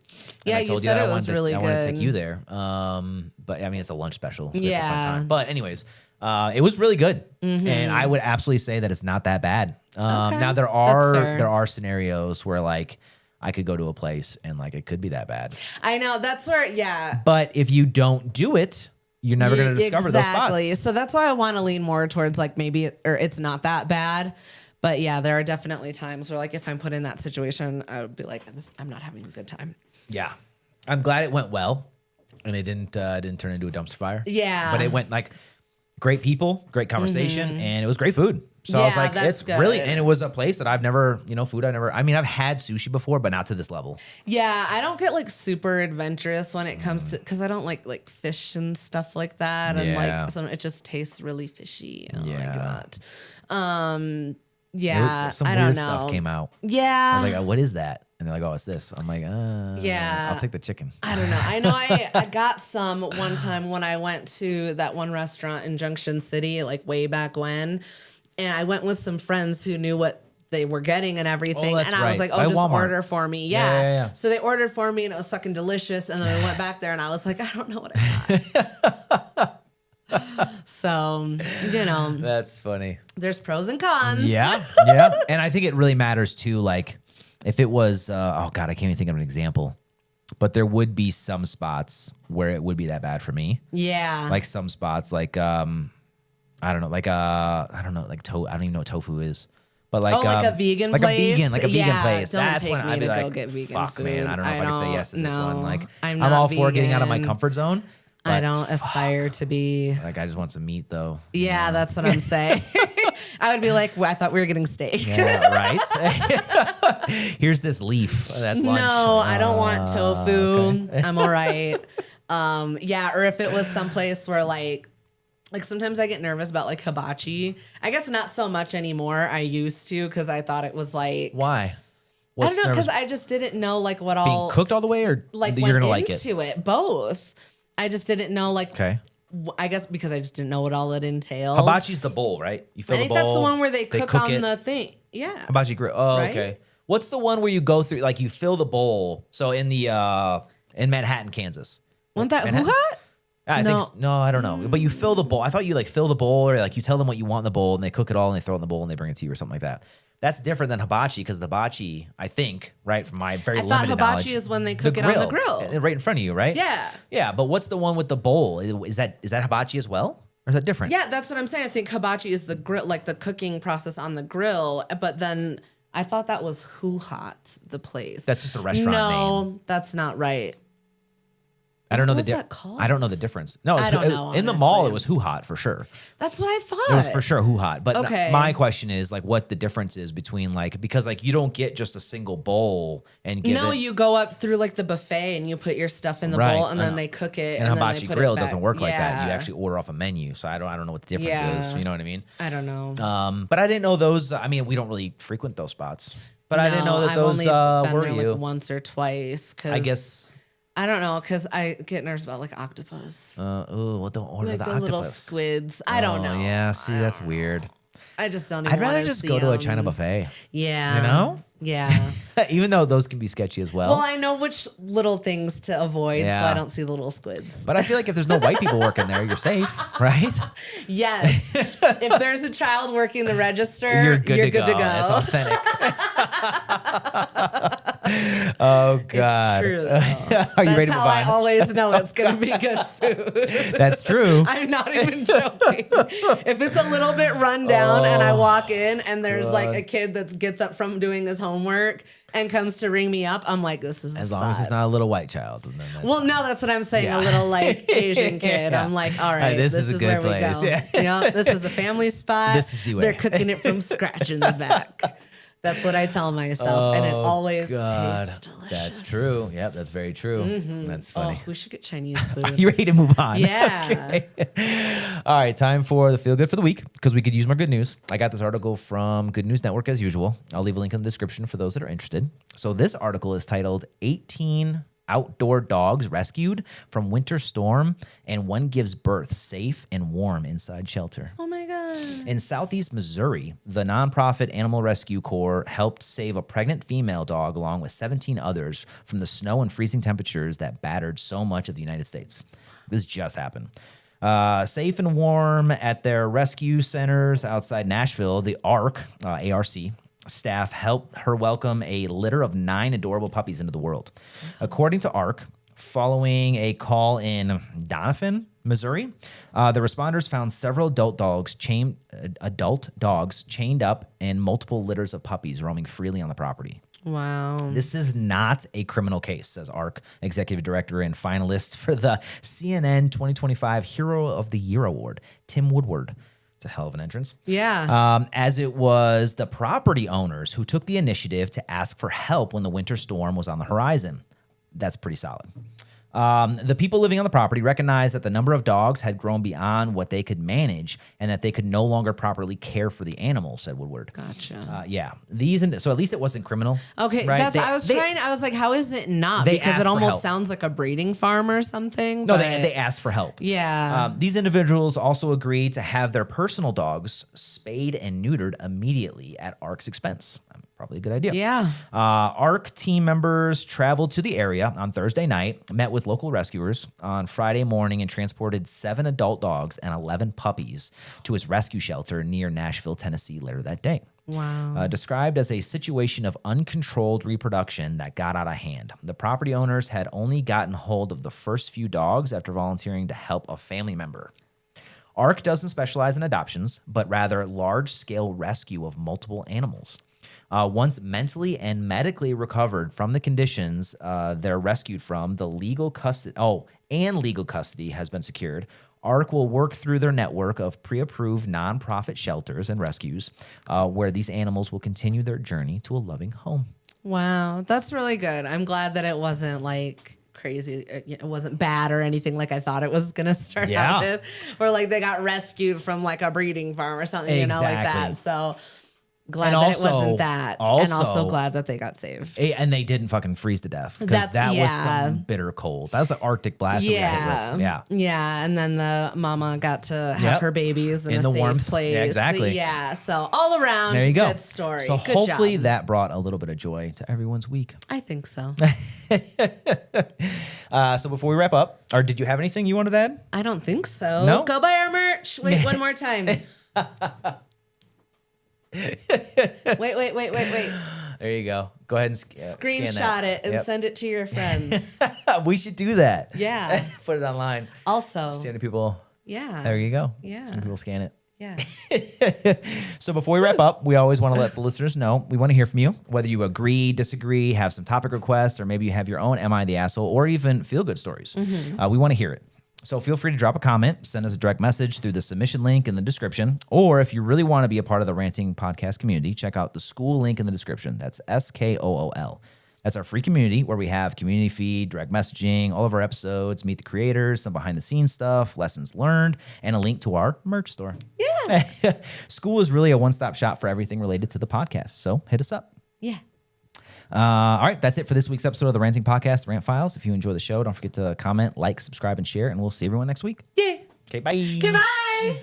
Yeah, I you told said that it was really I wanted to take good. you there. But I mean, it's a lunch special. So we had a fun Yeah. time. But anyways, it was really good, Mm-hmm. and I would absolutely say that it's not that bad. Okay, Now that's fair. there are scenarios where like I could go to a place and like it could be that bad. I know. That's where, yeah. But if you don't do it, you're never going to discover those spots. So that's why I want to lean more towards like maybe, or it's not that bad. But yeah, there are definitely times where like if I'm put in that situation, I would be like, I'm not having a good time. Yeah, I'm glad it went well, and it didn't turn into a dumpster fire. Yeah. but it went like great people, great conversation, and it was great food. So I was Yeah, like, that's it's really, good. and it was a place that I've never, food I never. I mean, I've had sushi before, but not to this level. Yeah, I don't get like super adventurous when it comes to, because I don't like fish and stuff like that, and Yeah. like it just tastes really fishy. I don't like Yeah. that. There Yeah, was some I weird don't know. stuff came out. Yeah, I was like, what is that? And they're like, oh, it's this. I'm like, Yeah. I'll take the chicken. I don't know. I know I got some one time when I went to that one restaurant in Junction City, like way back when. And I went with some friends who knew what they were getting and everything. Oh, that's and I was right. like, By just Walmart. order for me. Yeah. Yeah. So they ordered for me and it was fucking delicious. And then we went back there and I was like, I don't know what I got. So, That's funny. there's pros and cons. Yeah. And I think it really matters too. Like if it was, oh God, I can't even think of an example, but there would be some spots where it would be that bad for me. Yeah. Like some spots, like, I don't know, like, I don't know, like I don't even know what tofu is. But like, like a vegan like place? a vegan Yeah, place. don't That's take when me I'd be to go like, get vegan fuck, man, food. I don't know if I can say yes to this one. No, Like, I'm I'm all not for getting out of my vegan. comfort zone. I but don't aspire to be. like, I just want some meat though. Yeah, that's what I'm saying. I would be like, well, I thought we were getting steak. Yeah, right. Here's this leaf. That's lunch. No, I don't want tofu. okay. I'm all right. Yeah, or if it was someplace where like sometimes I get nervous about like hibachi. I guess not so much anymore. I used to because I thought it was like Why? I don't know because I just didn't know like what all being cooked all the way, or like you're went gonna like it. into it. Both. I just didn't know like. Okay. I guess because I just didn't know what all it entailed. Hibachi's the bowl, right? You fill I think the bowl. that's the one where they cook on it. the thing. Yeah. Hibachi grill. Oh, Right? okay. What's the one where you go through, like you fill the bowl? So in the in Manhattan, Kansas. Wasn't that Manhattan? hoo-ha? I No. think no, I don't know. But you fill the bowl. I thought you like fill the bowl, or like you tell them what you want in the bowl, and they cook it all, and they throw it in the bowl, and they bring it to you, or something like that. That's different than hibachi, because the hibachi, I think, right, from my very I thought limited hibachi knowledge, is when they cook it on the grill. right in front of you, right? Yeah. Yeah, but what's the one with the bowl? Is that hibachi as well, or is that different? Yeah, that's what I'm saying. I think hibachi is the grill, like the cooking process on the grill. But then I thought that was Who Hot, the place. That's just a restaurant name. No, that's not right. I don't know What the was that called? I don't know the difference. No, I don't know, in the mall, honestly. it was Who Hot for sure. That's what I thought. It was for sure Who Hot. But Okay. my question is like what the difference is between like, because like you don't get just a single bowl and give No, it. you go up through like the buffet and you put your stuff in the Right. bowl and then And- they cook it. and then they hibachi put grill it back. doesn't work like that. You Yeah. actually order off a menu. So I don't know what the difference Yeah. is. You know what I mean? I don't know. But I didn't know those. I mean, we don't really frequent those spots. But I didn't know that I've those only been were there you. like once or twice. Cause I guess. I don't know because I get nervous about like octopus, Well, don't order like the the octopus. little squids. I don't know. Yeah, see, that's weird. I just don't. Even I'd rather wanna just see go to a 'em. China buffet. Yeah. You know? Yeah. Even though those can be sketchy as well. Well, I know which little things to avoid, so Yeah. I don't see the little squids. But I feel like if there's no white people working there, you're safe, right? Yes. If there's a child working the register, You're good, to, go. to go. It's authentic. Oh God. It's true. Though. Are you That's ready to how move I on? always know it's going to be good food. That's true. I'm not even joking. If it's a little bit run down and I walk in and there's like a kid that gets up from doing his homework and comes to ring me up, I'm like, this is the As long as spot. it's not a little white child. Then that's Well, fine. no, that's what I'm saying. Yeah. A little like Asian kid. Yeah. I'm like, all right, This this is a is good where place. we go. Yeah. This is the family spot. This is the way. They're cooking it from scratch in the back. That's what I tell myself, and it always tastes delicious. That's true. Yep, that's very true. That's funny. Oh, we should get Chinese food. Are you ready to move on? Yeah. Okay. All right, time for the feel good for the week because we could use more good news. I got this article from Good News Network as usual. I'll leave a link in the description for those that are interested. So this article is titled 18 Outdoor Dogs Rescued from Winter Storm and One Gives Birth Safe and Warm Inside Shelter. Oh my God. In southeast Missouri, the nonprofit Animal Rescue Corps helped save a pregnant female dog along with 17 others from the snow and freezing temperatures that battered so much of the United States. This just happened. Safe and warm at their rescue centers outside Nashville, the ARC, A-R-C, staff helped her welcome a litter of 9 adorable puppies into the world. According to ARC, following a call in Donovan, Missouri, the responders found several adult dogs chained up and multiple litters of puppies roaming freely on the property. Wow. This is not a criminal case, says ARC executive director and finalist for the CNN 2025 Hero of the Year Award, Tim Woodward. It's a hell of an entrance. Yeah. As it was the property owners who took the initiative to ask for help when the winter storm was on the horizon. That's pretty solid. The people living on the property recognized that the number of dogs had grown beyond what they could manage and that they could no longer properly care for the animals, said Woodward. Gotcha. Yeah. So at least it wasn't criminal. Okay. Right? I was like, how is it not? They Because asked it for almost help. sounds like a breeding farm or something. No, but they asked for help. Yeah. These individuals also agreed to have their personal dogs spayed and neutered immediately at ARC's expense. Probably a good idea. Yeah. ARC team members traveled to the area on Thursday night, met with local rescuers on Friday morning, and transported 7 adult dogs and 11 puppies to his rescue shelter near Nashville, Tennessee later that day. Wow. Described as a situation of uncontrolled reproduction that got out of hand. The property owners had only gotten hold of the first few dogs after volunteering to help a family member. ARC doesn't specialize in adoptions, but rather large-scale rescue of multiple animals. Once mentally and medically recovered from the conditions they're rescued from, legal custody has been secured. ARC will work through their network of pre-approved nonprofit shelters and rescues where these animals will continue their journey to a loving home. Wow. That's really good. I'm glad that it wasn't like crazy. It wasn't bad or anything like I thought it was going to start out with. Or like they got rescued from like a breeding farm or something, you know, like that. So glad that it wasn't that. And also glad that they got saved. And they didn't fucking freeze to death because that was some bitter cold. That was the Arctic blast we got hit with. Yeah. Yeah. And then the mama got to have her babies in a the safe warmth place. Yeah, exactly. Yeah. So all around, there you go. Good story. So good hopefully job. that brought a little bit of joy to everyone's week. I think so. So before we wrap up, or did you have anything you wanted to add? I don't think so. No? Go buy our merch. Wait, one more time. Wait. There you go. Go ahead and Screenshot it and send it to your friends. We should do that. Yeah. Put it online. Also. See how many people. Yeah. There you go. Yeah. See how many people scan it. Yeah. So before we wrap up, we always want to let the listeners know we want to hear from you, whether you agree, disagree, have some topic requests, or maybe you have your own Am I the Asshole or even feel good stories. We want to hear it. So feel free to drop a comment, send us a direct message through the submission link in the description. Or if you really want to be a part of the Ranting Podcast community, check out the school link in the description. That's SKOOL. That's our free community where we have community feed, direct messaging, all of our episodes, meet the creators, some behind the scenes stuff, lessons learned, and a link to our merch store. Yeah. School is really a one-stop shop for everything related to the podcast. So hit us up. Yeah. All right, that's it for this week's episode of the Ranting Podcast, Rant Files. If you enjoy the show, don't forget to comment, like, subscribe, and share, and we'll see everyone next week. Yeah. Okay, bye. Goodbye.